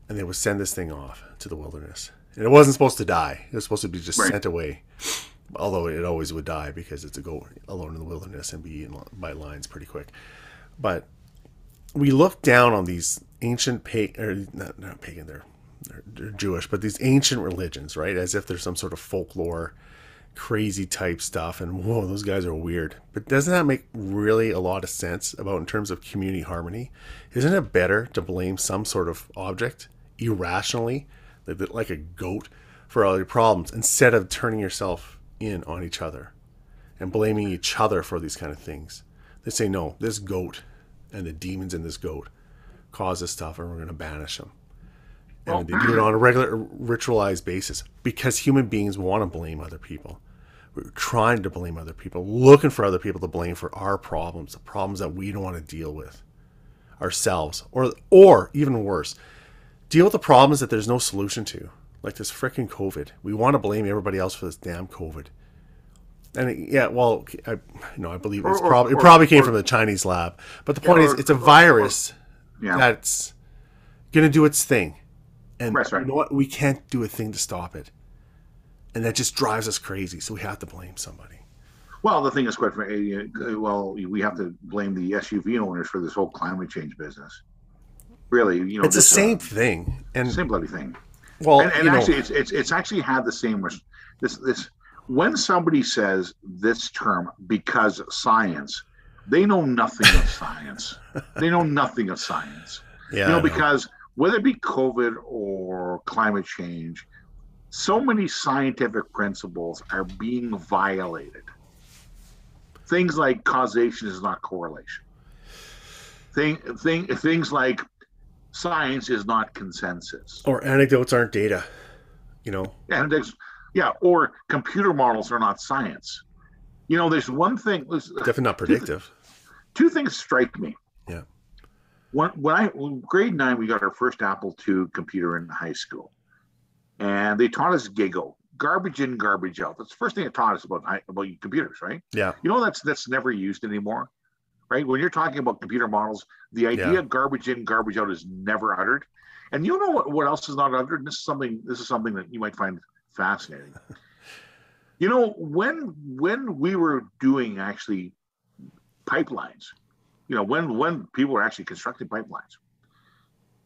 and they would send this thing off to the wilderness, And it wasn't supposed to die. It was supposed to be just Right. sent away. Although it always would die because it's a go alone in the wilderness and be eaten by lions pretty quick. But we look down on these ancient not pagan, they're Jewish, but these ancient religions, right? As if there's some sort of folklore, crazy type stuff, and whoa, those guys are weird. But doesn't that make really a lot of sense about in terms of community harmony? Isn't it better to blame some sort of object irrationally, like a goat, for all your problems, instead of turning yourself in on each other and blaming each other for these kind of things? They say, no, this goat and the demons in this goat cause this stuff, and we're going to banish them. And they do it on a regular, ritualized basis because human beings want to blame other people. We're trying to blame other people, looking for other people to blame for our problems, the problems that we don't want to deal with ourselves, or even worse, deal with the problems that there's no solution to, like this freaking COVID. We want to blame everybody else for this damn COVID. And yeah, well, I believe it probably came from the Chinese lab. But the point is, it's a virus that's going to do its thing. And you know what? We can't do a thing to stop it. And that just drives us crazy. So we have to blame somebody. Well, the thing is, quite frankly, we have to blame the SUV owners for this whole climate change business. Really, it's the same thing. And same bloody thing. Well, and actually, it's actually had the same this. When somebody says this term, because science, they know nothing of science. They know nothing of science. Yeah, because whether it be COVID or climate change, so many scientific principles are being violated. Things like causation is not correlation. Things like science is not consensus. Or anecdotes aren't data. Anecdotes, or computer models are not science. There's one thing. Definitely not predictive. Two things strike me. Yeah. When grade 9, we got our first Apple II computer in high school, and they taught us GIGO, garbage in, garbage out. That's the first thing it taught us about computers, right? Yeah. That's never used anymore, right? When you're talking about computer models, the idea of garbage in, garbage out is never uttered. And you know what else is not uttered? And this is something that you might find fascinating. When we were doing actually pipelines, when people were actually constructing pipelines,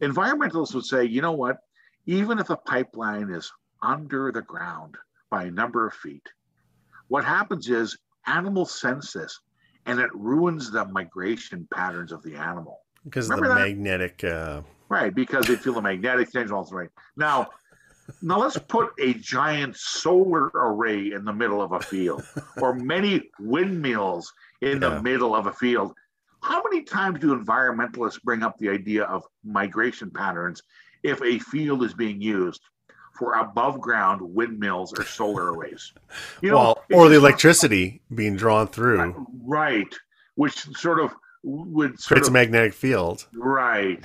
environmentalists would say, you know what, even if a pipeline is under the ground by a number of feet, what happens is animals sense this, and it ruins the migration patterns of the animal. Because of the magnetic... Right, because they feel the magnetic change also right. Now let's put a giant solar array in the middle of a field, or many windmills in the middle of a field. How many times do environmentalists bring up the idea of migration patterns if a field is being used for above ground windmills or solar arrays? Or the electricity being drawn through. Right, which sort of creates a magnetic field. Right.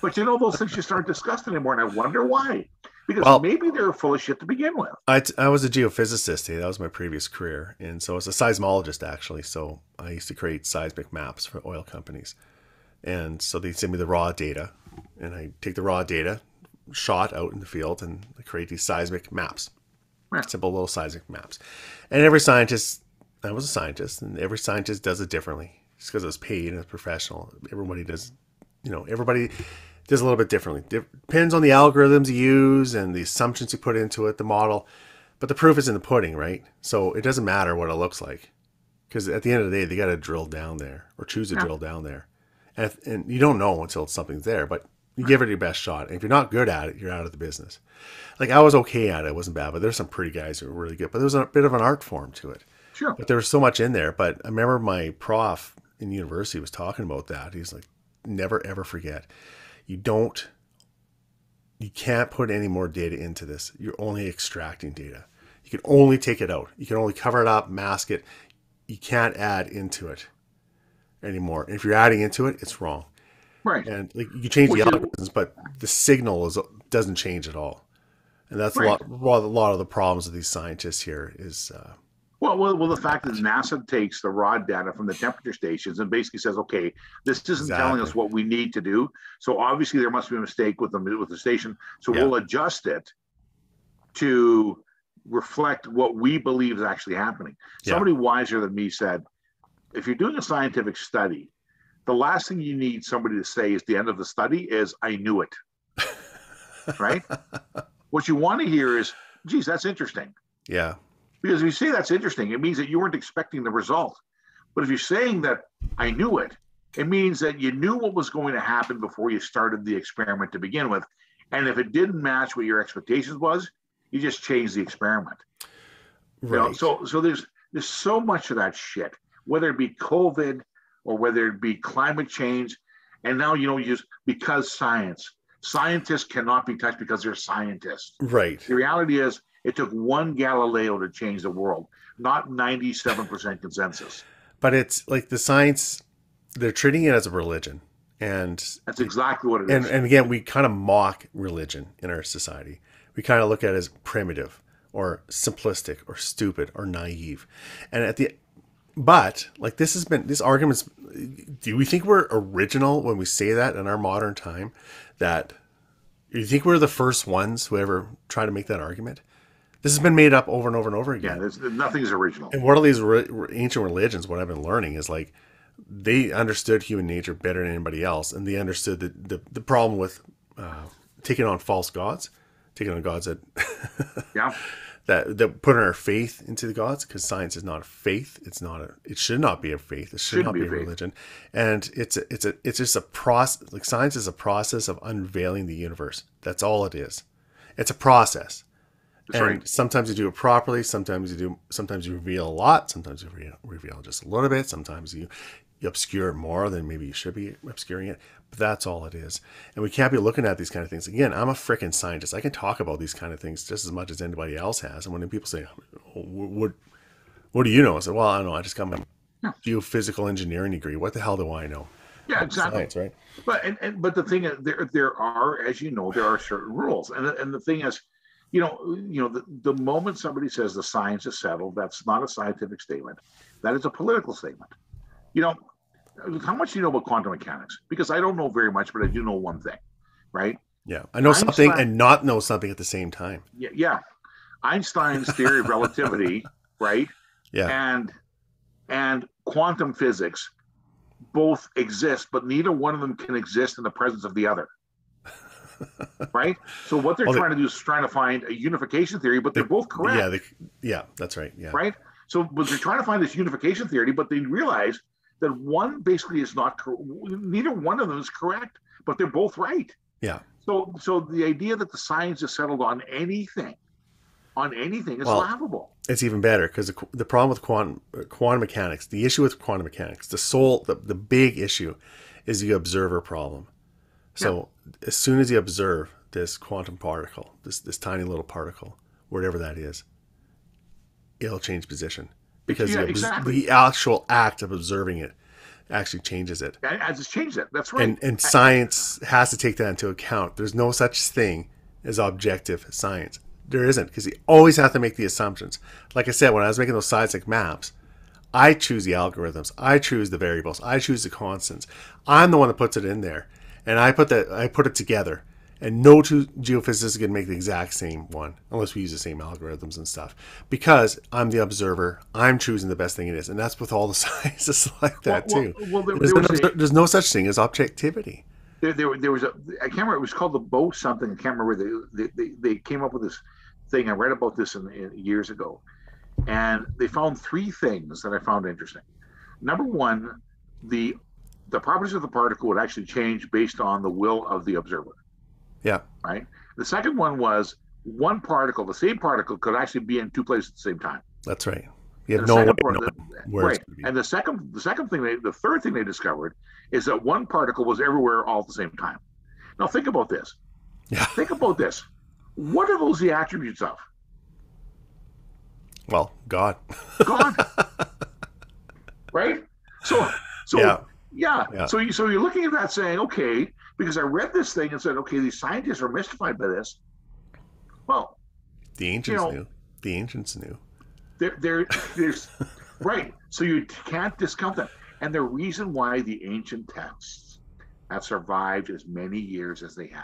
But those things just aren't discussed anymore, and I wonder why. Because maybe they're full of shit to begin with. I was a geophysicist. That was my previous career. And so I was a seismologist, actually. So I used to create seismic maps for oil companies. And so they send me the raw data. And I take the raw data, shot out in the field, and I create these seismic maps. Right. Simple little seismic maps. And I was a scientist, and every scientist does it differently. Just because it's paid and it's professional. Everybody does a little bit differently. Depends on the algorithms you use and the assumptions you put into it, the model. But the proof is in the pudding, right? So it doesn't matter what it looks like. Because at the end of the day, they got to drill down there or choose to drill down there. And you don't know until something's there, but you give it your best shot. And if you're not good at it, you're out of the business. Like I was okay at it. It wasn't bad, but there's some pretty guys who were really good. But there was a bit of an art form to it. Sure. But there was so much in there. But I remember my prof in university was talking about that. He's like, never, ever forget. You can't put any more data into this. You're only extracting data. You can only take it out. You can only cover it up, mask it. You can't add into it anymore. And if you're adding into it, it's wrong. Right. And like you change the algorithms, but the signal doesn't change at all. And that's a lot of the problems of these scientists here is. Well, the fact that NASA takes the raw data from the temperature stations and basically says, okay, this isn't telling us what we need to do. So obviously there must be a mistake with the station. So we'll adjust it to reflect what we believe is actually happening. Yeah. Somebody wiser than me said, if you're doing a scientific study, the last thing you need somebody to say at the end of the study is, I knew it. Right? What you want to hear is, geez, that's interesting. Yeah. Because if you say that's interesting, it means that you weren't expecting the result. But if you're saying that I knew it, it means that you knew what was going to happen before you started the experiment to begin with. And if it didn't match what your expectations was, you just changed the experiment. Right. You know, so there's so much of that shit, whether it be COVID or whether it be climate change. And now, because scientists cannot be touched because they're scientists. Right. The reality is it took one Galileo to change the world, not 97% consensus. But it's like the science, they're treating it as a religion. And that's exactly what it is. And again, we kind of mock religion in our society. We kind of look at it as primitive or simplistic or stupid or naive. And these arguments, do we think we're original when we say that in our modern time? That you think we're the first ones who ever try to make that argument? This has been made up over and over and over again. Yeah, nothing's original. And what are these ancient religions? What I've been learning is like they understood human nature better than anybody else, and they understood the problem with taking on false gods, taking on gods that that put our faith into the gods, because science is not a faith. It should not be a faith. It should not be a religion. And it's just a process. Like science is a process of unveiling the universe. That's all it is. It's a process. That's right. Sometimes you do it properly. Sometimes you reveal a lot. Sometimes you reveal just a little bit. Sometimes you obscure it more than maybe you should be obscuring it. But that's all it is. And we can't be looking at these kind of things. Again, I'm a freaking scientist. I can talk about these kind of things just as much as anybody else has. And when people say, what do you know? I say, well, I don't know. I just got my geophysical engineering degree. What the hell do I know? Yeah, exactly. Science, right? But the thing is, there are, as you know, there are certain rules. And the thing is, the moment somebody says the science is settled, that's not a scientific statement. That is a political statement. How much do you know about quantum mechanics? Because I don't know very much, but I do know one thing, right? Yeah, I know something and not know something at the same time. Yeah. Einstein's theory of relativity, right? Yeah. And quantum physics both exist, but neither one of them can exist in the presence of the other. Right? So what they're trying to do is trying to find a unification theory, but they're both correct. Yeah, that's right. Yeah. Right? But they're trying to find this unification theory, but they realize that one basically is not correct. Neither one of them is correct, but they're both right. Yeah. So the idea that the science is settled on anything is laughable. It's even better because the problem with quantum mechanics, the issue with quantum mechanics, the big issue is the observer problem. So as soon as you observe this quantum particle, this tiny little particle, whatever that is, it'll change position. Because the actual act of observing it actually changes it. As it's changed it. That's right. And science has to take that into account. There's no such thing as objective science. There isn't, because you always have to make the assumptions. Like I said, when I was making those seismic maps, I choose the algorithms. I choose the variables. I choose the constants. I'm the one that puts it in there. And I put it together. And no two geophysicists can make the exact same one unless we use the same algorithms and stuff. Because I'm the observer, I'm choosing the best thing it is. And that's with all the sciences like that too. There's no such thing as objectivity. There was I can't remember, it was called the Bow something. I can't remember. They came up with this thing. I read about this years ago. And they found three things that I found interesting. Number one, the properties of the particle would actually change based on the will of the observer. Yeah. Right. The second one was one particle, the same particle, could actually be in two places at the same time. That's right. You have no way where it's going to be. And the third thing they discovered is that one particle was everywhere all at the same time. Now think about this. Yeah. Think about this. What are those the attributes of? Well, God. God. Right? So yeah. So you're looking at that saying, okay, because I read this thing and said, okay, these scientists are mystified by this. Well, the ancients knew. The ancients knew. There's right. So you can't discount that. And the reason why the ancient texts have survived as many years as they have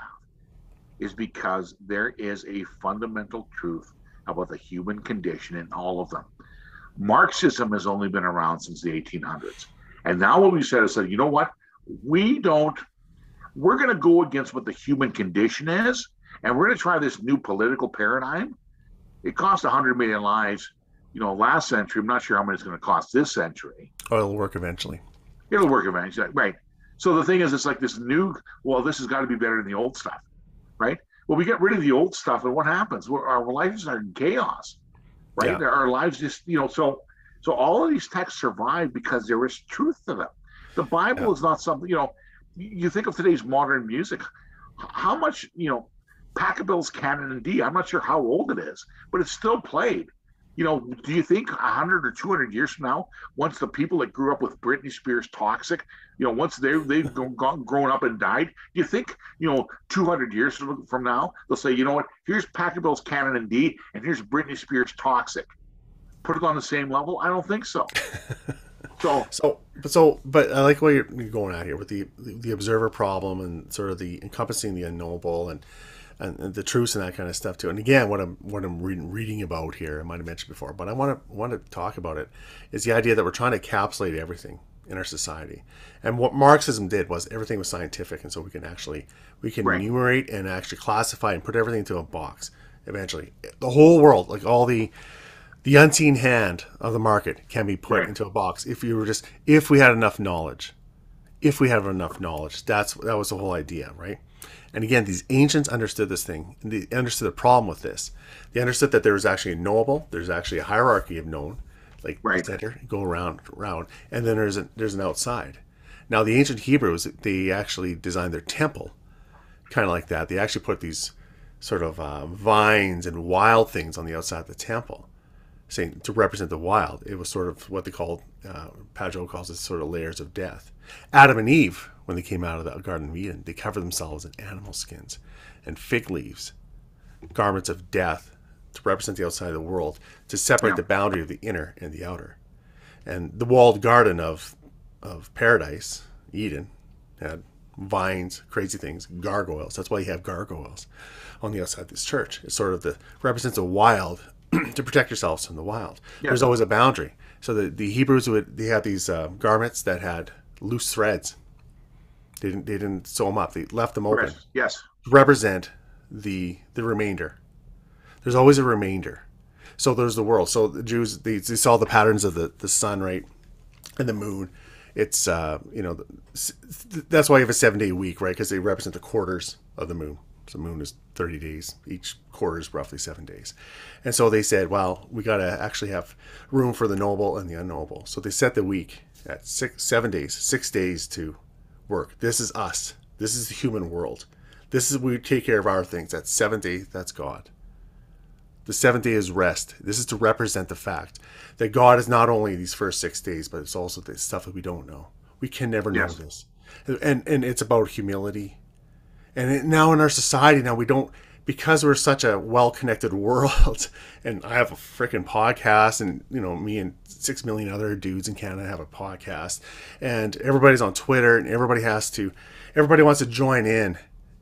is because there is a fundamental truth about the human condition in all of them. Marxism has only been around since the 1800s. And now what we said is that, you know what? We don't, we're going to go against what the human condition is, and we're going to try this new political paradigm. It cost 100 million lives, last century. I'm not sure how much it's going to cost this century. Oh, it'll work eventually. It'll work eventually, right? So the thing is, it's like this new, well, this has got to be better than the old stuff, right? Well, we get rid of the old stuff, and what happens? Our lives are in chaos, right? Yeah. Our lives just, so all of these texts survive because there is truth to them. The Bible is not something, you think of today's modern music, how much, Pachelbel's Canon in D, I'm not sure how old it is, but it's still played. Do you think 100 or 200 years from now, once the people that grew up with Britney Spears' Toxic, once they've grown up and died, do you think, 200 years from now, they'll say, you know what, here's Pachelbel's Canon in D, and here's Britney Spears' Toxic. Put it on the same level? I don't think so. But I like what you're going at here with the observer problem and sort of the encompassing the unknowable and the truths and that kind of stuff too. And again, what I'm reading about here, I might have mentioned before, but I want to talk about it, is the idea that we're trying to encapsulate everything in our society. And what Marxism did was everything was scientific, and so we can enumerate and actually classify and put everything into a box. Eventually, the whole world, like all the unseen hand of the market, can be put into a box if we had enough knowledge. If we have enough knowledge, that was the whole idea, right? And again, these ancients understood this thing. They understood the problem with this. They understood that there was actually a knowable. There's actually a hierarchy of known, like center, go around, and then there's an outside. Now, the ancient Hebrews, they actually designed their temple kind of like that. They actually put these sort of vines and wild things on the outside of the temple, saying to represent the wild. It was sort of what they called, Pageau calls it sort of layers of death. Adam and Eve, when they came out of the Garden of Eden, they covered themselves in animal skins and fig leaves, garments of death, to represent the outside of the world, to separate the boundary of the inner and the outer. And the walled garden of paradise, Eden, had vines, crazy things, gargoyles. That's why you have gargoyles on the outside of this church. It's sort of represents a wild to protect yourselves from the wild. Yeah. There's always a boundary. So the Hebrews they had these garments that had loose threads. They didn't sew them up. They left them open. Yes. To represent the remainder. There's always a remainder. So there's the world. So the Jews, they saw the patterns of the sun, right, and the moon. It's that's why you have a 7-day week, right? Because they represent the quarters of the moon. So the moon is 30 days. Each quarter is roughly 7 days. And so they said, well, we got to actually have room for the knowable and the unknowable. So they set the week at 7 days, 6 days to work. This is us. This is the human world. This is, we take care of our things. That 7th day, that's God. The 7th day is rest. This is to represent the fact that God is not only these first 6 days, but it's also the stuff that we don't know. We can never know this. And it's about humility. And now in our society, now we don't, because we're such a well-connected world, and I have a freaking podcast, and me and 6 million other dudes in Canada have a podcast, and everybody's on Twitter, and everybody wants to join in,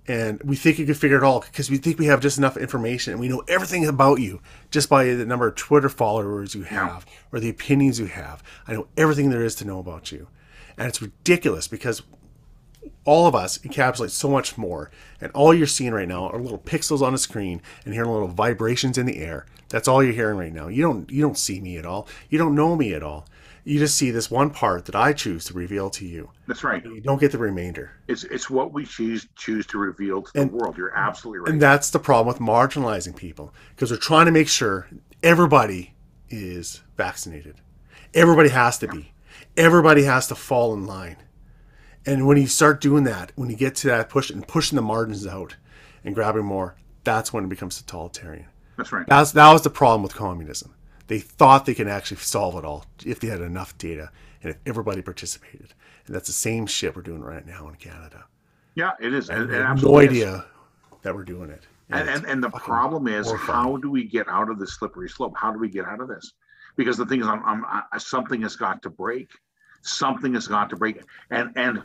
and we think you can figure it all because we think we have just enough information, and we know everything about you just by the number of Twitter followers you have or the opinions you have. I know everything there is to know about you, and it's ridiculous because all of us encapsulate so much more, and all you're seeing right now are little pixels on a screen and hearing little vibrations in the air. That's all you're hearing right now. You don't see me at all. You don't know me at all. You just see this one part that I choose to reveal to you. That's right. You don't get the remainder. It's what we choose to reveal to the world. You're absolutely right. And that's the problem with marginalizing people, because we're trying to make sure everybody is vaccinated. Everybody has to be. Everybody has to fall in line. And when you start doing that, when you get to that pushing the margins out and grabbing more, that's when it becomes totalitarian. That's right. That was the problem with communism. They thought they could actually solve it all if they had enough data and if everybody participated. And that's the same shit we're doing right now in Canada. Yeah, it is. And I have no idea that we're doing it. And the problem is, how do we get out of this slippery slope? How do we get out of this? Because the thing is, something has got to break. Something has got to break. And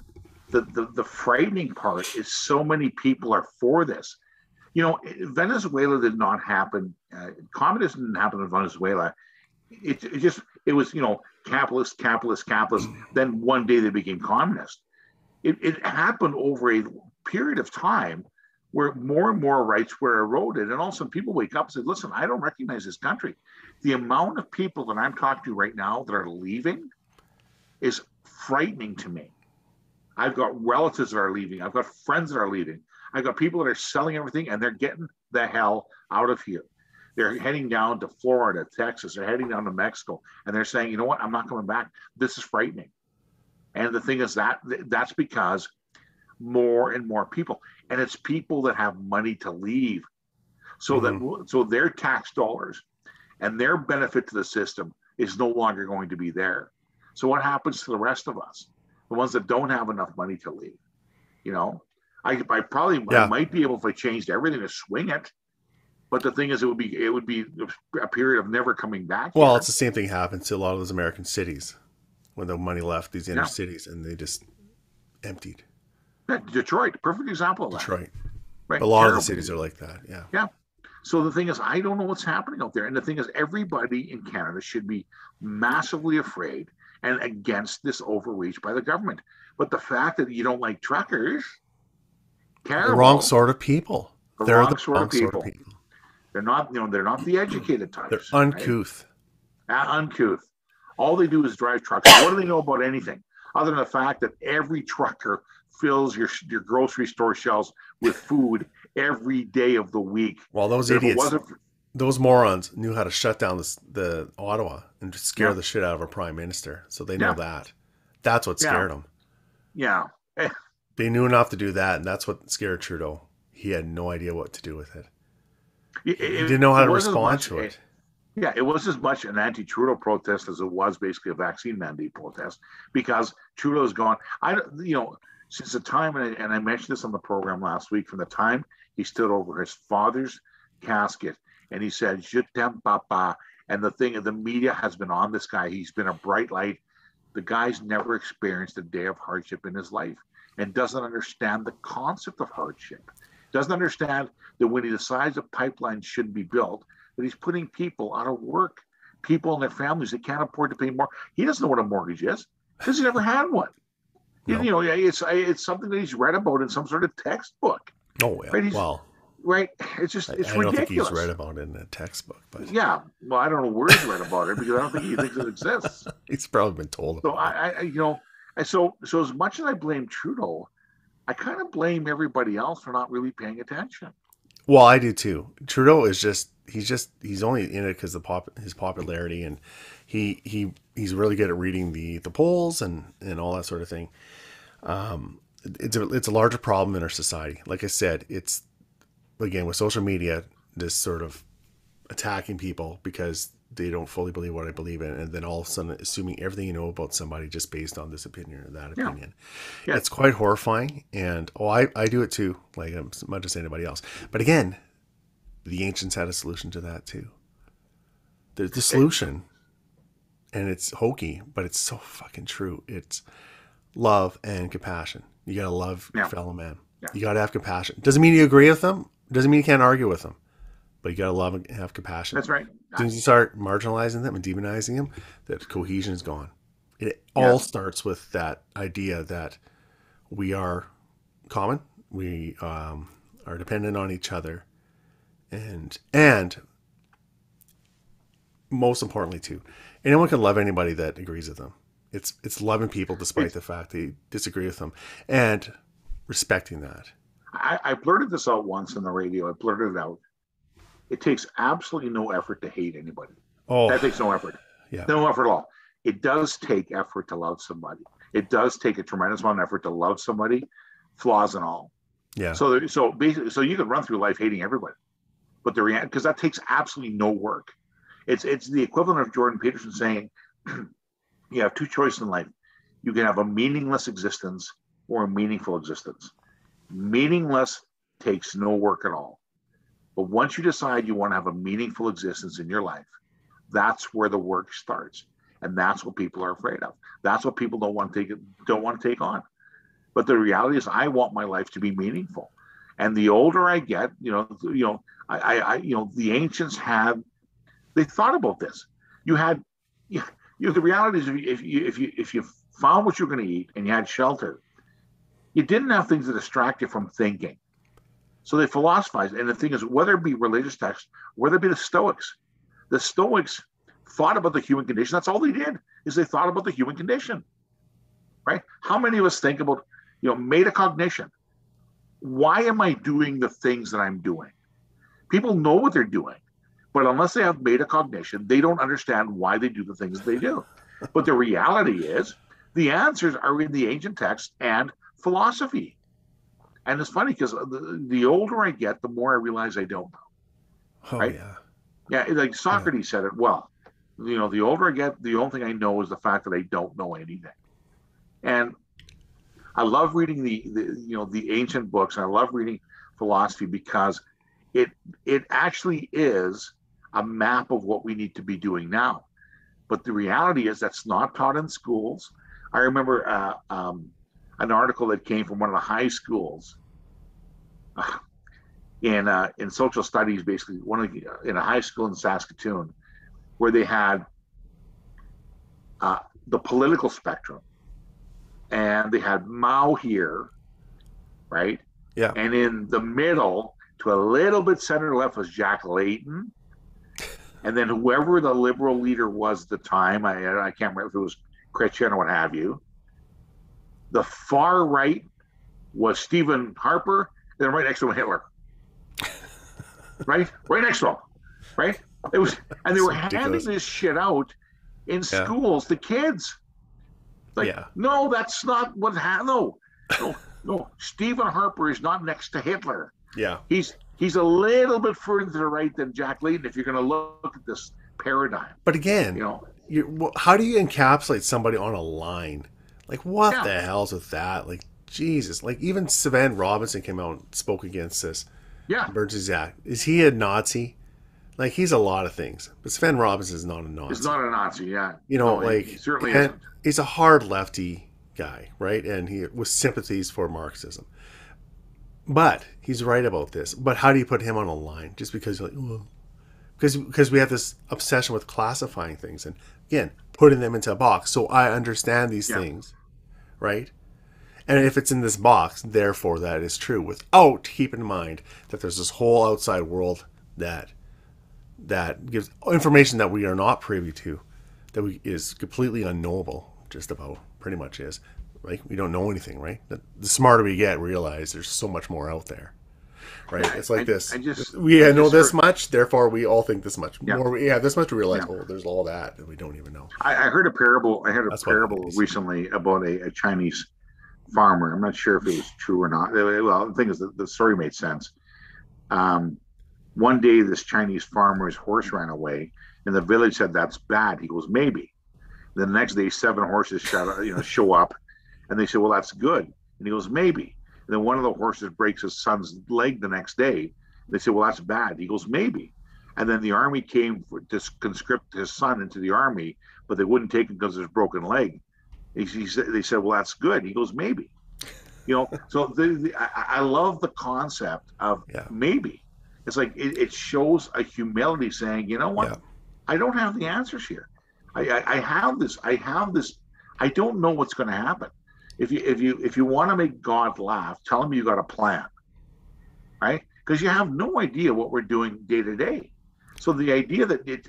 the frightening part is so many people are for this. Venezuela did not happen. Communism didn't happen in Venezuela. It was, capitalist, capitalist, capitalist. Then one day they became communist. It happened over a period of time where more and more rights were eroded. And also people wake up and say, listen, I don't recognize this country. The amount of people that I'm talking to right now that are leaving is frightening to me. I've got relatives that are leaving. I've got friends that are leaving. I've got people that are selling everything and they're getting the hell out of here. They're heading down to Florida, Texas. They're heading down to Mexico. And they're saying, you know what? I'm not coming back. This is frightening. And the thing is that's because more and more people, and it's people that have money to leave. So their tax dollars and their benefit to the system is no longer going to be there. So what happens to the rest of us? The ones that don't have enough money to leave, I might be able, if I changed everything, to swing it. But the thing is, it would be a period of never coming back. Well, it's the same thing happens to a lot of those American cities when the money left these inner cities and they just emptied. Yeah, Detroit, perfect example of that. Detroit. Right. A lot of the cities are like that. Yeah. Yeah. So the thing is, I don't know what's happening out there. And the thing is, everybody in Canada should be massively afraid and against this overreach by the government. But the fact that you don't like truckers, terrible. The wrong sort of people. They're the wrong sort of people. They're not, they're not the educated types. They're uncouth. Right? Uncouth. All they do is drive trucks. What do they know about anything other than the fact that every trucker fills your grocery store shelves with food every day of the week? Well, those idiots, those morons knew how to shut down the Ottawa and scare the shit out of our prime minister. So they know that. That's what scared them. Yeah. They knew enough to do that, and that's what scared Trudeau. He had no idea what to do with it. He didn't know how to respond to it. Yeah, it was as much an anti-Trudeau protest as it was basically a vaccine mandate protest, because Trudeau's gone. Since the time, and I mentioned this on the program last week, from the time he stood over his father's casket and he said, "Je t'aime, papa," and the media has been on this guy. He's been a bright light. The guy's never experienced a day of hardship in his life and doesn't understand the concept of hardship. Doesn't understand that when he decides a pipeline shouldn't be built, that he's putting people out of work, people and their families that can't afford to pay more. He doesn't know what a mortgage is because he's never had one. No. It's something that he's read about in some sort of textbook. Oh, yeah. Right? Right. It's ridiculous. I don't think he's read about it in a textbook. But yeah. Well, I don't know where he's read about it because I don't think he thinks it exists. He's probably been told about it. So as much as I blame Trudeau, I kind of blame everybody else for not really paying attention. Well, I do too. Trudeau is he's only in it because his popularity, and he's really good at reading the polls and all that sort of thing. It's a larger problem in our society. Like I said, it's, again, with social media, this sort of attacking people because they don't fully believe what I believe in, and then all of a sudden assuming everything you know about somebody just based on this opinion or that opinion. Yeah. It's quite horrifying, and I do it too, like as much as anybody else. But again, the ancients had a solution to that too. There's the solution, and it's hokey, but it's so fucking true. It's love and compassion. You gotta love your fellow man. Yeah. You gotta have compassion. Doesn't mean you agree with them. Doesn't mean you can't argue with them. But you gotta love and have compassion. That's right. As soon as you start marginalizing them and demonizing them, that cohesion is gone. It all starts with that idea that we are common, we are dependent on each other, and most importantly too, anyone can love anybody that agrees with them. It's loving people despite the fact they disagree with them and respecting that. I blurted this out once on the radio. I blurted it out. It takes absolutely no effort to hate anybody. Oh, that takes no effort. Yeah. No effort at all. It does take effort to love somebody. It does take a tremendous amount of effort to love somebody, flaws and all. Yeah. So basically, you can run through life hating everybody, but because that takes absolutely no work. It's the equivalent of Jordan Peterson saying, you have two choices in life. You can have a meaningless existence or a meaningful existence. Meaningless takes no work at all. But once you decide you want to have a meaningful existence in your life, that's where the work starts. And that's what people are afraid of. That's what people don't want to take on. But the reality is, I want my life to be meaningful. And the older I get, the ancients they thought about this. You had, the reality is, if you found what you're going to eat and you had shelter, you didn't have things to distract you from thinking. So they philosophized. And the thing is, whether it be religious texts, whether it be the Stoics thought about the human condition. That's all they did, is they thought about the human condition, right? How many of us think about, metacognition? Why am I doing the things that I'm doing? People know what they're doing, but unless they have metacognition, they don't understand why they do the things they do. But the reality is, the answers are in the ancient texts and philosophy. And it's funny because the older I get, the more I realize I don't know. Oh, right? yeah. Yeah, like Socrates said it well. The older I get, the only thing I know is the fact that I don't know anything. And I love reading the ancient books, and I love reading philosophy because it actually is a map of what we need to be doing now. But the reality is that's not taught in schools. I remember an article that came from one of the high schools in social studies, basically in a high school in Saskatoon, where they had the political spectrum, and they had Mao here, right? Yeah. And in the middle, to a little bit center left, was Jack Layton. And then whoever the liberal leader was at the time, I can't remember if it was Christian or what have you. The far right was Stephen Harper, then right next to him Hitler. Right next to him. Right? It was, and they were handing this shit out in schools to kids. Like, no, that's not what happened. No. Stephen Harper is not next to Hitler. Yeah. He's a little bit further to the right than Jack Layton if you're going to look at this paradigm. But again, how do you encapsulate somebody on a line? Like, what the hell's with that? Like, Jesus. Like, even Savannah Robinson came out and spoke against this. Yeah. Emergency Act. Is he a Nazi? Like, he's a lot of things. But Savannah Robinson is not a Nazi. He's not a Nazi, yeah. He certainly isn't. He's a hard lefty guy, right? And he with sympathies for Marxism. But he's right about this. But how do you put him on a line? Just because you're like, well, because we have this obsession with classifying things and, again, putting them into a box. So I understand these things, right? And if it's in this box, therefore that is true, without keeping in mind that there's this whole outside world that gives information that we are not privy to, that is completely unknowable, just about, pretty much is. Right? We don't know anything, right? The smarter we get, realize there's so much more out there, right? It's like we know this much, therefore we all think this much. More, this much to realize, there's all that we don't even know. I heard a parable. Recently about a Chinese farmer. I'm not sure if it was true or not. Well, the thing is, the story made sense. One day, this Chinese farmer's horse ran away, and the village said, "That's bad." He goes, "Maybe." Then the next day, 7 horses show up. And they said, "Well, that's good." And he goes, "Maybe." And then one of the horses breaks his son's leg the next day. They said, "Well, that's bad." He goes, "Maybe." And then the army came to conscript his son into the army, but they wouldn't take him because of his broken leg. They said, "Well, that's good." He goes, "Maybe." So I love the concept of maybe. It's like it shows a humility saying, you know what? Yeah. I don't have the answers here. I have this. I don't know what's going to happen. If you want to make God laugh, tell him you got a plan, right? Because you have no idea what we're doing day to day. So the idea that it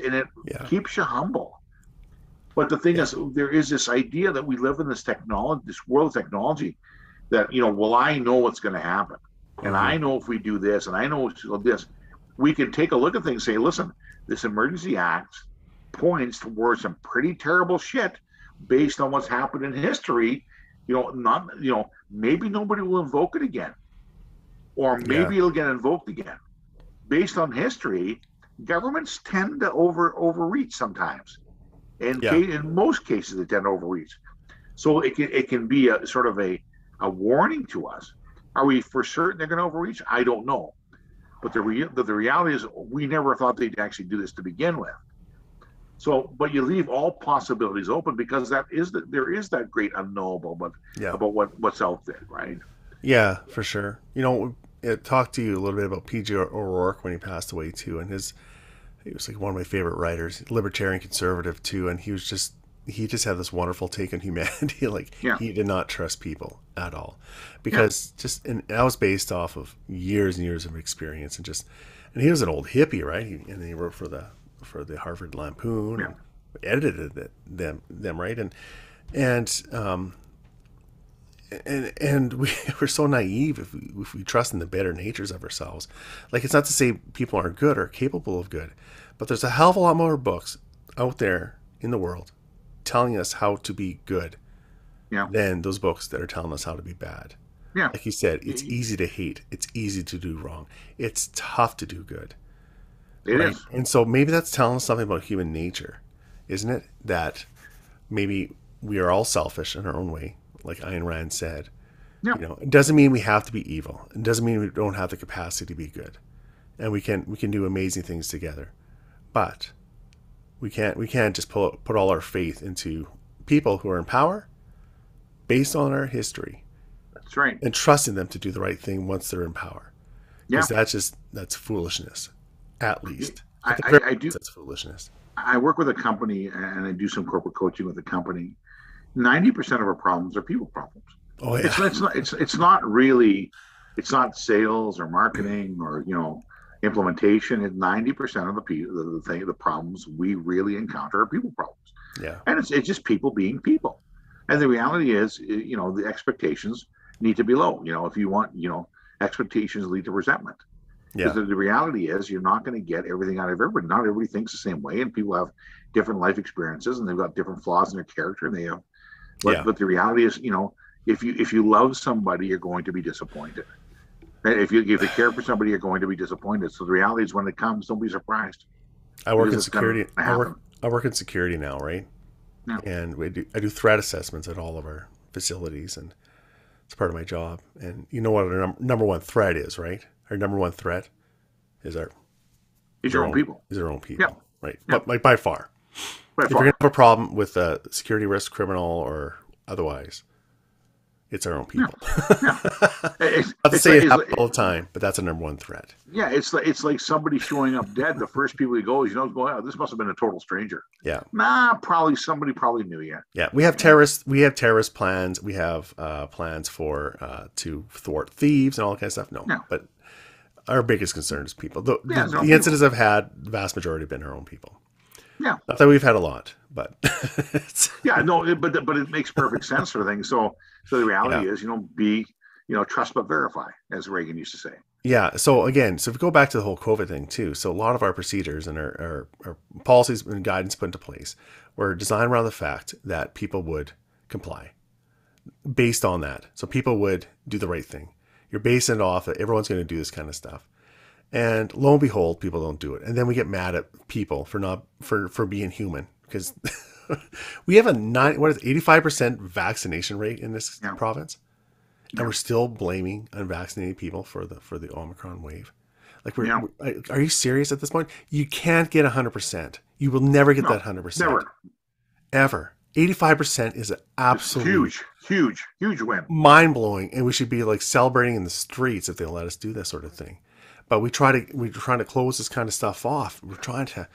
keeps you humble. But the thing is, there is this idea that we live in this world of technology, that well, I know what's going to happen, and I know if we do this, and I know this, we can take a look at things and say, listen, this Emergency Act points towards some pretty terrible shit based on what's happened in history. Maybe nobody will invoke it again, or maybe it'll get invoked again. Based on history, governments tend to overreach sometimes. In most cases, they tend to overreach. So it can be a sort of a warning to us. Are we for certain they're going to overreach? I don't know. But the reality is, we never thought they'd actually do this to begin with. So, but you leave all possibilities open because there is that great unknowable, about what's out there, right? Yeah, for sure. talk to you a little bit about P.J. O'Rourke when he passed away too, and he was like one of my favorite writers, libertarian conservative too, and he just had this wonderful take on humanity. Like Yeah. he did not trust people at all, Yeah. because and that was based off of years and years of experience, and he was an old hippie, right? And he wrote for the Harvard Lampoon Yeah. and edited them right, and we're so naive if we trust in the better natures of ourselves. Like, it's not to say people aren't good or capable of good, but there's a hell of a lot more books out there in the world telling us how to be good Yeah. than those books that are telling us how to be bad. Yeah. Like you said, it's easy to hate. It's easy to do wrong. It's tough to do good. It Right? is. And so maybe that's telling us something about human nature, isn't it? That maybe we are all selfish in our own way, like Ayn Rand said. Yeah. It doesn't mean we have to be evil. It doesn't mean we don't have the capacity to be good, and we can do amazing things together. But we can't just put all our faith into people who are in power based on our history That's right. and trusting them to do the right thing once they're in power, Yeah. because that's foolishness, at least. At the I, very I, I do. least, that's foolishness. I work with a company and I do some corporate coaching with a company. 90% of our problems are people problems. Oh yeah, It's not really, it's not sales or marketing or, implementation. It's 90% of the problems we really encounter are people problems. yeah, And it's just people being people. And the reality is, the expectations need to be low. If you want, expectations lead to resentment. yeah, Because the reality is, you're not going to get everything out of everybody. Not everybody thinks the same way, and people have different life experiences, and they've got different flaws in their character. And they have, yeah. but the reality is, if you love somebody, you're going to be disappointed. And if you care for somebody, you're going to be disappointed. So the reality is, when it comes, don't be surprised. I work Because in it's going security. to happen. I work in security now, right? Yeah. And I do threat assessments at all of our facilities, and it's part of my job. And you know what our number one threat is, right? Our number one threat is It's your own people. Is our own Yeah. people, right? Yeah. But like by far, By if you're far. gonna have a problem with a security risk, criminal or otherwise, it's our own people. Yeah. It's, Not to it's say like, it it's happens like, all the time, but that's a number one threat. yeah, it's like somebody showing up dead. The first people you go is, oh, this must have been a total stranger. Yeah, Nah, somebody probably knew you. yeah. We have terrorist plans. We have plans to thwart thieves and all that kind of stuff. No, Yeah. but our biggest concern is people. The it's our own incidents I've had, the vast majority have been our own people. Yeah. Not that we've had a lot, but Yeah, no, but it makes perfect sense for things. So the reality is, be, trust but verify, as Reagan used to say. yeah. So again, if we go back to the whole COVID thing too, so a lot of our procedures and our policies and guidance put into place were designed around the fact that people would comply based on that. So people would do the right thing. You're basing it off that everyone's going to do this kind of stuff. And lo and behold, people don't do it. And then we get mad at people for being human, because we have 85% vaccination rate in this province. And we're still blaming unvaccinated people for the Omicron wave. Like, are you serious at this point? You can't get 100%. You will never get that 100%. Never. Ever. 85% is an absolute huge win. Mind blowing, and we should be like celebrating in the streets if they let us do this sort of thing. But we're trying to close this kind of stuff off. We're trying to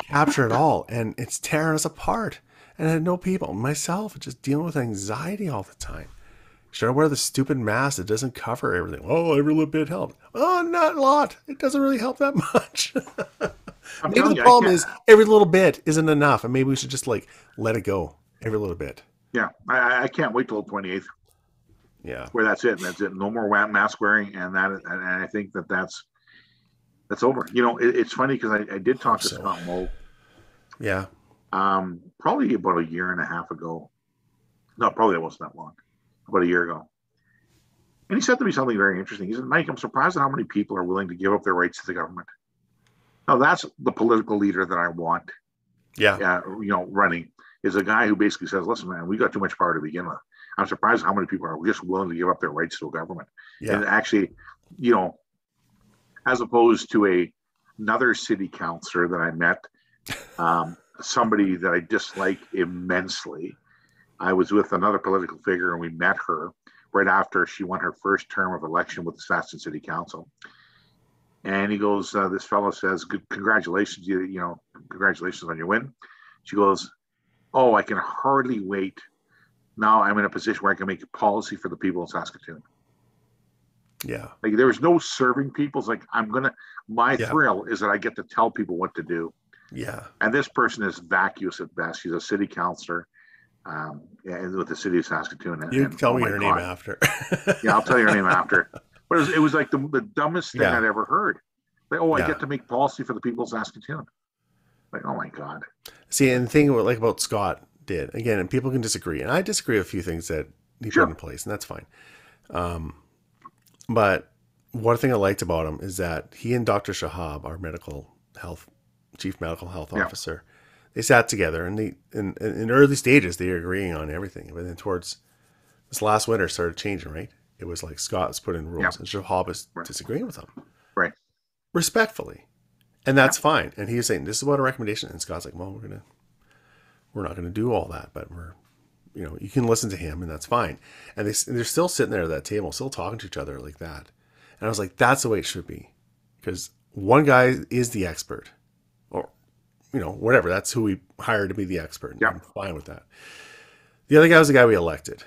capture it all, and it's tearing us apart. And I know people, myself, just dealing with anxiety all the time. Should I wear the stupid mask that doesn't cover everything? Oh, every little bit helped. Oh, not a lot. It doesn't really help that much. Maybe the problem is every little bit isn't enough, and maybe we should just like let it go every little bit. Yeah, I can't wait till the 28th. Yeah, where that's it. That's it. No more mask wearing, and I think that's over. It's funny because I did talk to Scott Moe. Yeah. Probably about a year and a half ago. No, probably it wasn't that long. About a year ago. And he said to me something very interesting. He said, Mike, I'm surprised at how many people are willing to give up their rights to the government. Now, that's the political leader that I want. Yeah. Running is a guy who basically says, listen, man, we got too much power to begin with. I'm surprised how many people are just willing to give up their rights to a government. Yeah. And actually, as opposed to another city councillor that I met, somebody that I dislike immensely. I was with another political figure and we met her. right after she won her first term of election with the Saskatoon City Council. And he goes, this fellow says, "Good, congratulations, congratulations on your win." She goes, "Oh, I can hardly wait. Now I'm in a position where I can make a policy for the people in Saskatoon." Yeah. Like, there was no serving people. It's like, my thrill is that I get to tell people what to do. Yeah. And this person is vacuous at best. She's a city councillor with the city of Saskatoon. You can tell me her name after. Yeah, I'll tell you her name after. But it was like the dumbest thing I'd ever heard. Like, I get to make policy for the people of Saskatoon. Like, oh my God. See, and the thing about Scott did, again, and people can disagree, and I disagree with a few things that he put in place, and that's fine. But one thing I liked about him is that he and Dr. Shahab, our chief medical health officer, they sat together, and in early stages they were agreeing on everything. But then towards this last winter started changing, right? It was like Scott was putting rules, and Shahab was disagreeing with him. Right. Respectfully. And that's fine. And he was saying, this is what a recommendation. And Scott's like, well, we're not going to do all that, but you can listen to him and that's fine. And they're still sitting there at that table, still talking to each other like that. And I was like, that's the way it should be. Because one guy is the expert, or, whatever. That's who we hired to be the expert. Yeah. I'm fine with that. The other guy was the guy we elected.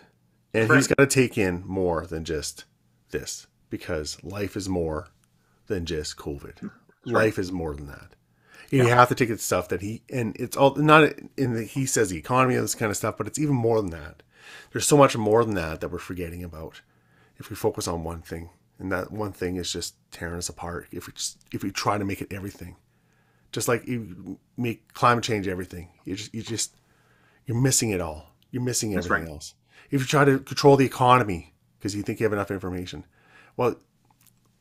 And he's got to take in more than just this, because life is more than just COVID. Life is more than that. You have to take the stuff that it's all not he says the economy and this kind of stuff, but it's even more than that. There's so much more than that we're forgetting about if we focus on one thing, and that one thing is just tearing us apart. If we try to make it everything, just like you make climate change everything, you're missing it all. You're missing everything else. If you try to control the economy because you think you have enough information, well,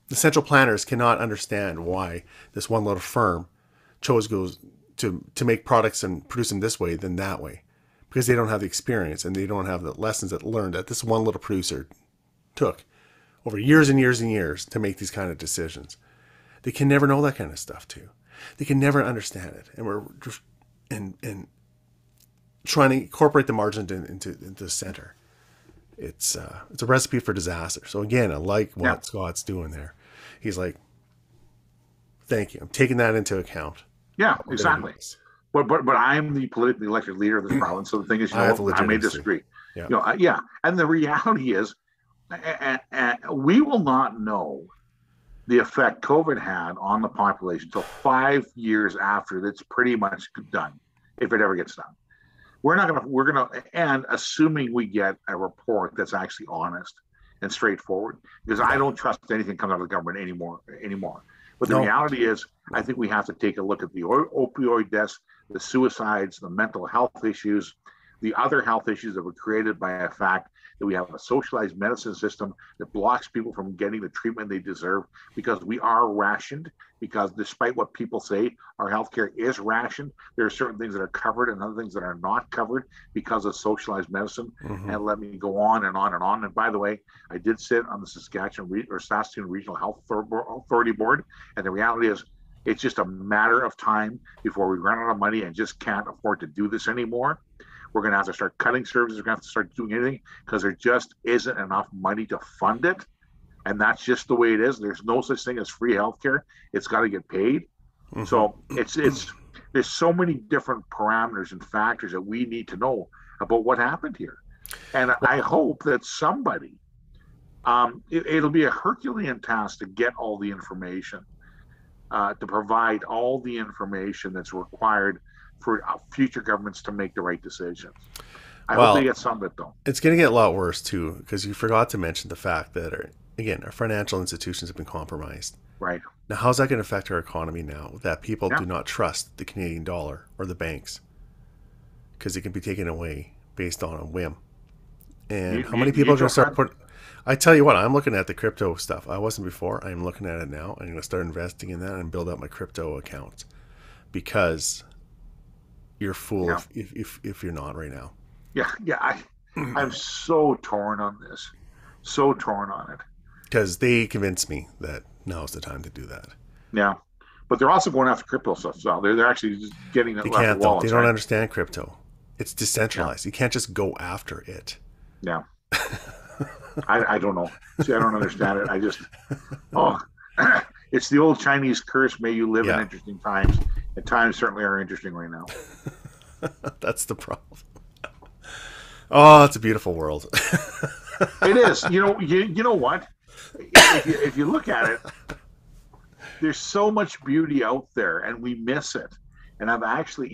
the central planners cannot understand why this one little firm chose to make products and produce them this way than that way, because they don't have the experience and they don't have the lessons that learned that this one little producer took over years and years and years to make these kind of decisions. They can never know that kind of stuff too. They can never understand it, and we're just and trying to incorporate the margin into the center. It's a recipe for disaster. So again, I like what Scott's doing there. He's like, thank you. I'm taking that into account. Yeah, exactly. But I'm the politically elected leader of this province. So the thing is, I may disagree. Yeah. And the reality is, we will not know the effect COVID had on the population until 5 years after it's pretty much done, if it ever gets done. We're gonna, and assuming we get a report that's actually honest and straightforward, because I don't trust anything coming out of the government anymore. But the reality is, I think we have to take a look at the opioid deaths, the suicides, the mental health issues, the other health issues that were created by a fact that we have a socialized medicine system that blocks people from getting the treatment they deserve, because we are rationed. Because despite what people say, our healthcare is rationed. There are certain things that are covered and other things that are not covered because of socialized medicine. Mm-hmm. And let me go on and on and on. And by the way, I did sit on the Saskatoon Regional Health Authority Board. And the reality is, it's just a matter of time before we run out of money and just can't afford to do this anymore. We're going to have to start cutting services. We're going to have to start doing anything because there just isn't enough money to fund it. And that's just the way it is. There's no such thing as free healthcare. It's got to get paid. Mm-hmm. So there's so many different parameters and factors that we need to know about what happened here. And I hope that somebody, it'll be a Herculean task to get all the information, to provide all the information that's required for future governments to make the right decisions. I hope they get some of it, though. It's going to get a lot worse, too, because you forgot to mention the fact that, our financial institutions have been compromised. Right. Now, how's that going to affect our economy now that people do not trust the Canadian dollar or the banks? Because it can be taken away based on a whim. And how many people are going to start putting... I tell you what, I'm looking at the crypto stuff. I wasn't before. I'm looking at it now. I'm going to start investing in that and build out my crypto accounts. Because you're a fool if you're not right now. Yeah. I'm so torn on this. So torn on it. Because they convinced me that now's the time to do that. Yeah. But they're also going after crypto stuff. So they're actually just getting it. They can't, though. They don't understand crypto. It's decentralized. You can't just go after it. Yeah. I don't know. See, I don't understand it. I just, oh, it's the old Chinese curse. May you live in Yeah, interesting times. And times certainly are interesting right now. that's the problem. Oh, it's a beautiful world. It is. You know what? If you look at it, there's so much beauty out there, and we miss it. And I've actually,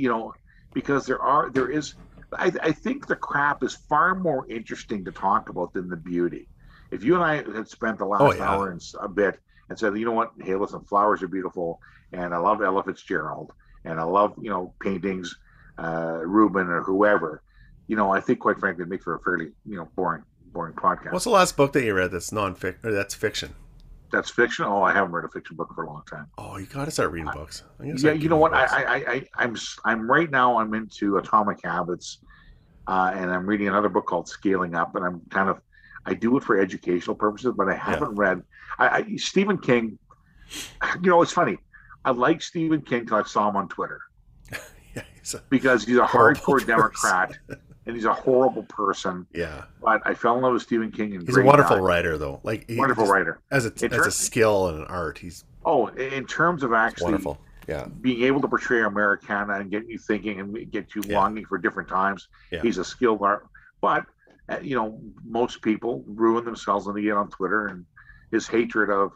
because there is. I think the crap is far more interesting to talk about than the beauty. If you and I had spent the Oh last yeah, hour and a bit and said, you know what, hey, listen, flowers are beautiful, and I love Ella Fitzgerald, and I love paintings, Rubin or whoever, I think quite frankly, it'd make for a fairly boring what's podcast. the last book that you read that's non-fiction or that's fiction? That's fiction. Oh, I haven't read a fiction book for a long time. Oh, you gotta start reading books. I'm gonna Yeah, start you getting know you what? books. I'm right now. I'm into Atomic Habits, and I'm reading another book called Scaling Up, and I do it for educational purposes, but I Yeah, haven't read. Stephen King. It's funny. I like Stephen King till I saw him on Twitter yeah, he's a because he's a horrible hardcore person. Democrat and he's a horrible person. Yeah, But I fell in love with Stephen King and he's a Grey wonderful Guy. writer though. Like he Wonderful just writer. In as a ter- skill and an art, in terms of he's actually wonderful. Yeah, being able to portray Americana and get you thinking and get you yeah, longing for different times. yeah, He's a skilled art, but most people ruin themselves when they get on Twitter and his hatred of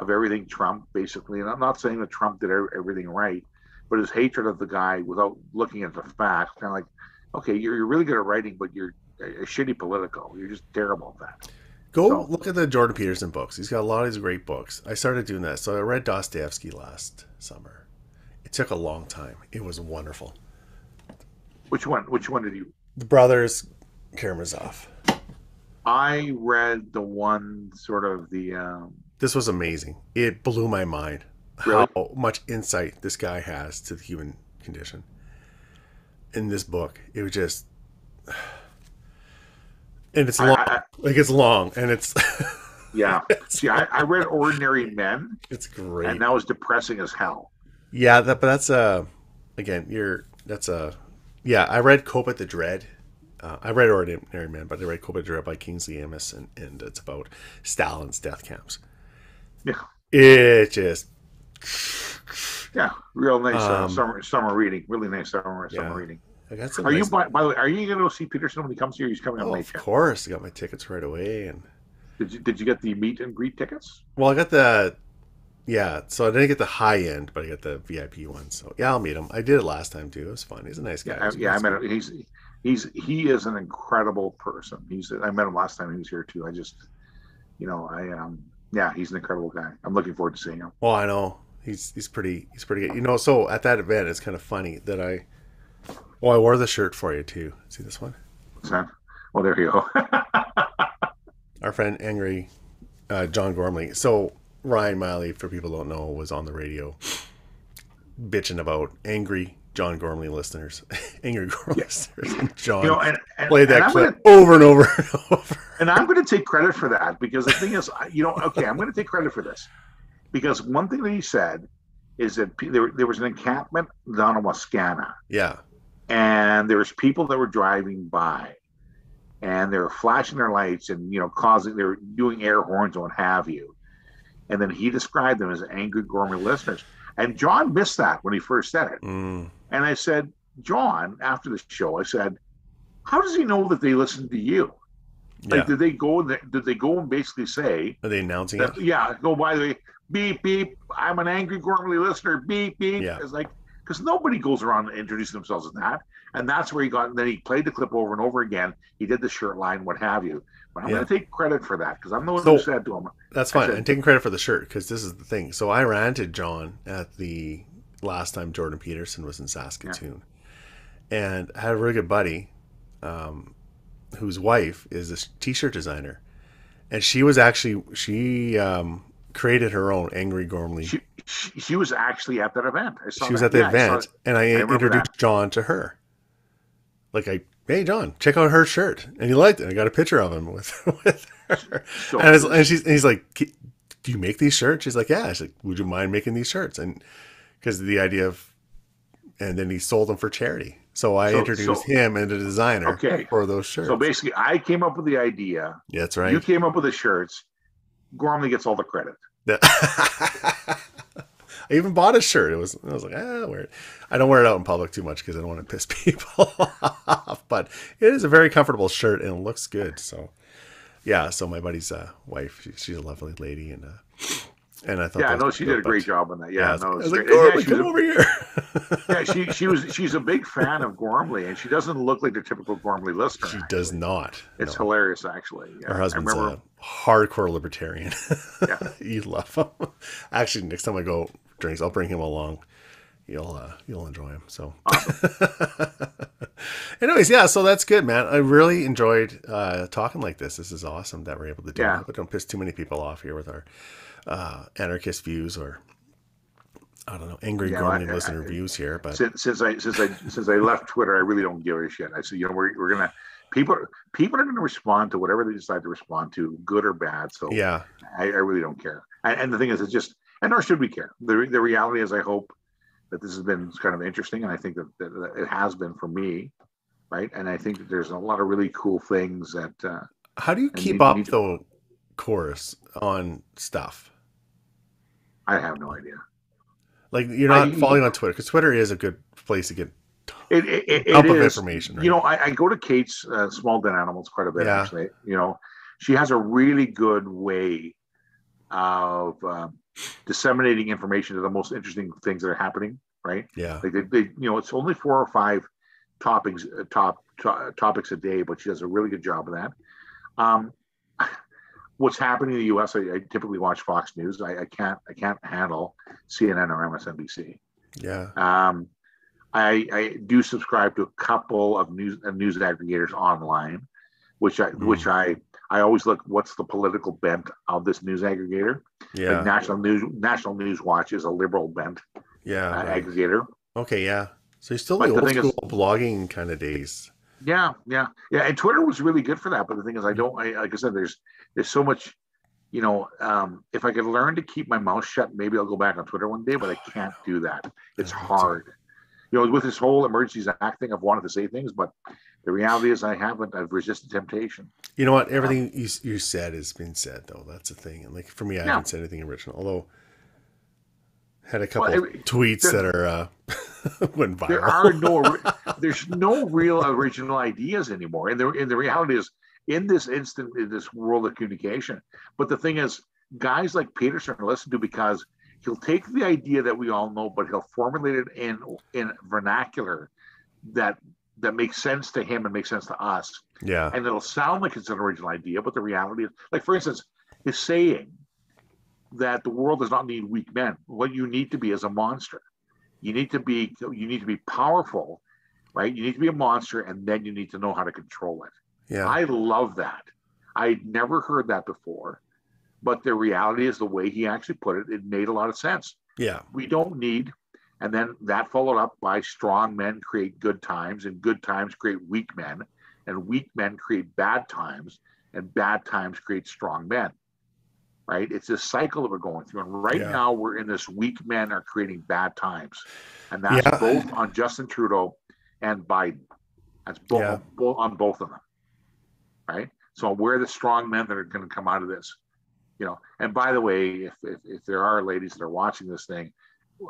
everything Trump, basically. And I'm not saying that Trump did everything right, but his hatred of the guy without looking at the facts, kind of like, okay, you're really good at writing, but you're a shitty political. You're just terrible at that. go So look at the Jordan Peterson books. He's got a lot of these great books. I started doing that. So I read Dostoevsky last summer. It took a long time. It was wonderful. which one? Which one did you? The Brothers Karamazov. I read the one sort of the This was amazing. It blew my mind how really. much insight this guy has to the human condition. In this book, it was just, and it's long. I Like it's long, and it's Yeah. it's, See, I read Ordinary Men, it's and great. that was depressing as hell. Yeah, but that's again, that's yeah. I read Cope at the Dread. I read Ordinary Men, but I read Cope at the Dread by Kingsley Amis, and it's about Stalin's death camps. Yeah. It just, Yeah. Real nice um, summer reading. Really nice summer yeah, reading. I got some Are you nice. by the way? Are you going to go see Peterson when he comes here? He's coming on Oh, May of 10th. course, I got my tickets right away, and Did you get the meet and greet tickets? well, I got the yeah. So I didn't get the high end, but I got the VIP one. So yeah, I'll meet him. I did it last time too. It was fun. He's a nice guy. Yeah. Yeah. I met him. He is an incredible person. I met him last time he was here too. I just I yeah, he's an incredible guy. I'm looking forward to seeing him. Well, I know he's pretty good. You know, so at that event, it's kind of funny that I wore the shirt for you too. See this one? So, well, there you go. Our friend Angry John Gormley. So Ryan Miley, for people who don't know, was on the radio bitching about angry John Gormley listeners, angry Gormley Yeah. listeners, and John played And that I'm gonna clip over and over and over. and I'm going to take credit for that because the thing is, okay, I'm going to take credit for this because one thing that he said is that there was an encampment down in Wascana, Yeah, and there was people that were driving by, and they were flashing their lights and they were doing air horns and what have you, and then he described them as angry gourmet listeners, and John missed that when he first said it, mm, and I said, John, after the show, I said, how does he know that they listened to you? Like, yeah. did they go? Did they go and basically say Are they announcing it? that? Yeah. Go by the way, beep beep. I'm an angry gourmet listener. Beep beep. Yeah, It's like because nobody goes around introducing themselves as that, and that's where he got. And then he played the clip over and over again. He did the shirt line, what have you. But I'm yeah. going to take credit for that because I'm the one So who said to him. that's I fine. said, I'm taking credit for the shirt because this is the thing. So I ran to John at the last time Jordan Peterson was in yeah, Saskatoon, and I had a really good buddy, whose wife is a t-shirt designer, and she created her own Angry Gormley. she was actually at that event. I saw She was that. at the Yeah, I saw event, it. and I I remember that. introduced John to her. Like, hey John, check out her shirt, and he liked it. I got a picture of him with her, So and he's like, do you make these shirts? She's like, yeah. She's like, would you mind making these shirts? And because the idea of, and then he sold them for charity. So I So introduced him and the designer okay. for those shirts. So basically, I came up with the idea. Yeah, that's right. You came up with the shirts. Gormley gets all the credit. I even bought a shirt. I was like, wear it. I don't wear it out in public too much because I don't want to piss people off. But it is a very comfortable shirt and it looks good. So yeah. So my buddy's wife, she's a lovely lady, and I thought, yeah, no, she did a great job on that. Yeah, I no, was like, Gormley, come over here. Yeah, she's a big fan of Gormley, and she doesn't look like the typical Gormley listener. She does not. It's hilarious, actually. Yeah. Her husband's a hardcore libertarian. Yeah, you love him. Actually, next time I go drinks, I'll bring him along. You'll enjoy him. So, awesome. Anyways, yeah. So that's good, man. I really enjoyed talking like this. This is awesome that we're able to do it. But don't piss too many people off here with our anarchist views or I don't know, angry Gormley listener views here. But since I left Twitter, I really don't give a shit. I said, we're gonna people are gonna respond to whatever they decide to respond to, good or bad. So yeah, I really don't care. And the thing is, it's just, and nor should we care. The reality is, I hope that this has been kind of interesting, and I think that it has been for me, right? And I think that there's a lot of really cool things that. How do you keep up the course on stuff? I have no idea. Like, you're not following on Twitter, because Twitter is a good place to get it of is information. Right? I go to Kate's Small Den Animals quite a bit. Yeah. Actually, she has a really good way of disseminating information to the most interesting things that are happening. Right? Yeah. Like they it's only 4 or 5 topics a day, but she does a really good job of that. What's happening in the U.S. I typically watch Fox News. I can't handle CNN or MSNBC. Yeah. I do subscribe to a couple of news aggregators online, which I always look, what's the political bent of this news aggregator? Yeah. Like National News Watch is a liberal bent aggregator. Okay, yeah. So you're still the old school blogging kind of days. Yeah. And Twitter was really good for that. But the thing is, like I said, there's so much, if I could learn to keep my mouth shut, maybe I'll go back on Twitter one day, but I can't do that. It's hard. With this whole Emergencies Act thing, I've wanted to say things, but the reality is I haven't. I've resisted temptation. You know what? Everything you said has been said, though. That's the thing. And like for me, I haven't said anything original, although I had a couple of tweets that are went viral. There's no real original ideas anymore. And the reality is, in this world of communication. But the thing is, guys like Peterson are listened to because he'll take the idea that we all know, but he'll formulate it in vernacular that makes sense to him and makes sense to us. Yeah. And it'll sound like it's an original idea, but the reality is, like, for instance, his saying that the world does not need weak men. What you need to be is a monster. You need to be powerful, right? You need to be a monster, and then you need to know how to control it. Yeah. I love that. I'd never heard that before, but the reality is the way he actually put it, it made a lot of sense. Yeah. We don't need, and then that followed up by strong men create good times, and good times create weak men, and weak men create bad times, and bad times create strong men. Right? It's this cycle that we're going through. And right now we're in this weak men are creating bad times. And that's both on Justin Trudeau and Biden. That's both on both of them. Right? So we're the strong men that are going to come out of this. And by the way, if there are ladies that are watching this thing,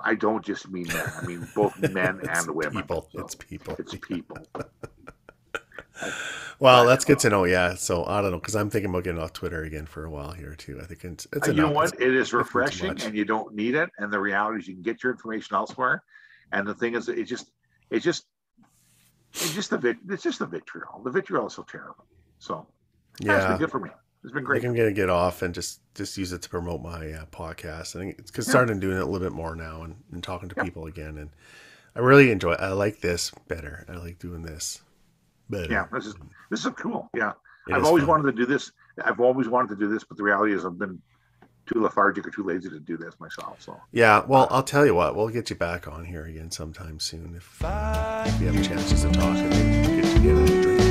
I don't just mean men. I mean both men and women. People. So it's people. It's people. Well, that's good to know. Yeah. So I don't know, because I'm thinking about getting off Twitter again for a while here too. I think it's you know what? It is refreshing, and you don't need it. And the reality is, you can get your information elsewhere. And the thing is, it's just the vitriol. The vitriol is so terrible. So it's been good for me. It's been great. I think I'm gonna get off and just use it to promote my podcast. I think it's starting doing it a little bit more now and talking to people again. And I really enjoy it. I like this better. I like doing this better. Yeah, this is cool. Yeah, I've always wanted to do this. But the reality is, I've been too lethargic or too lazy to do this myself. So yeah, well, I'll tell you what, we'll get you back on here again sometime soon if you have chances to talk and get you a drink.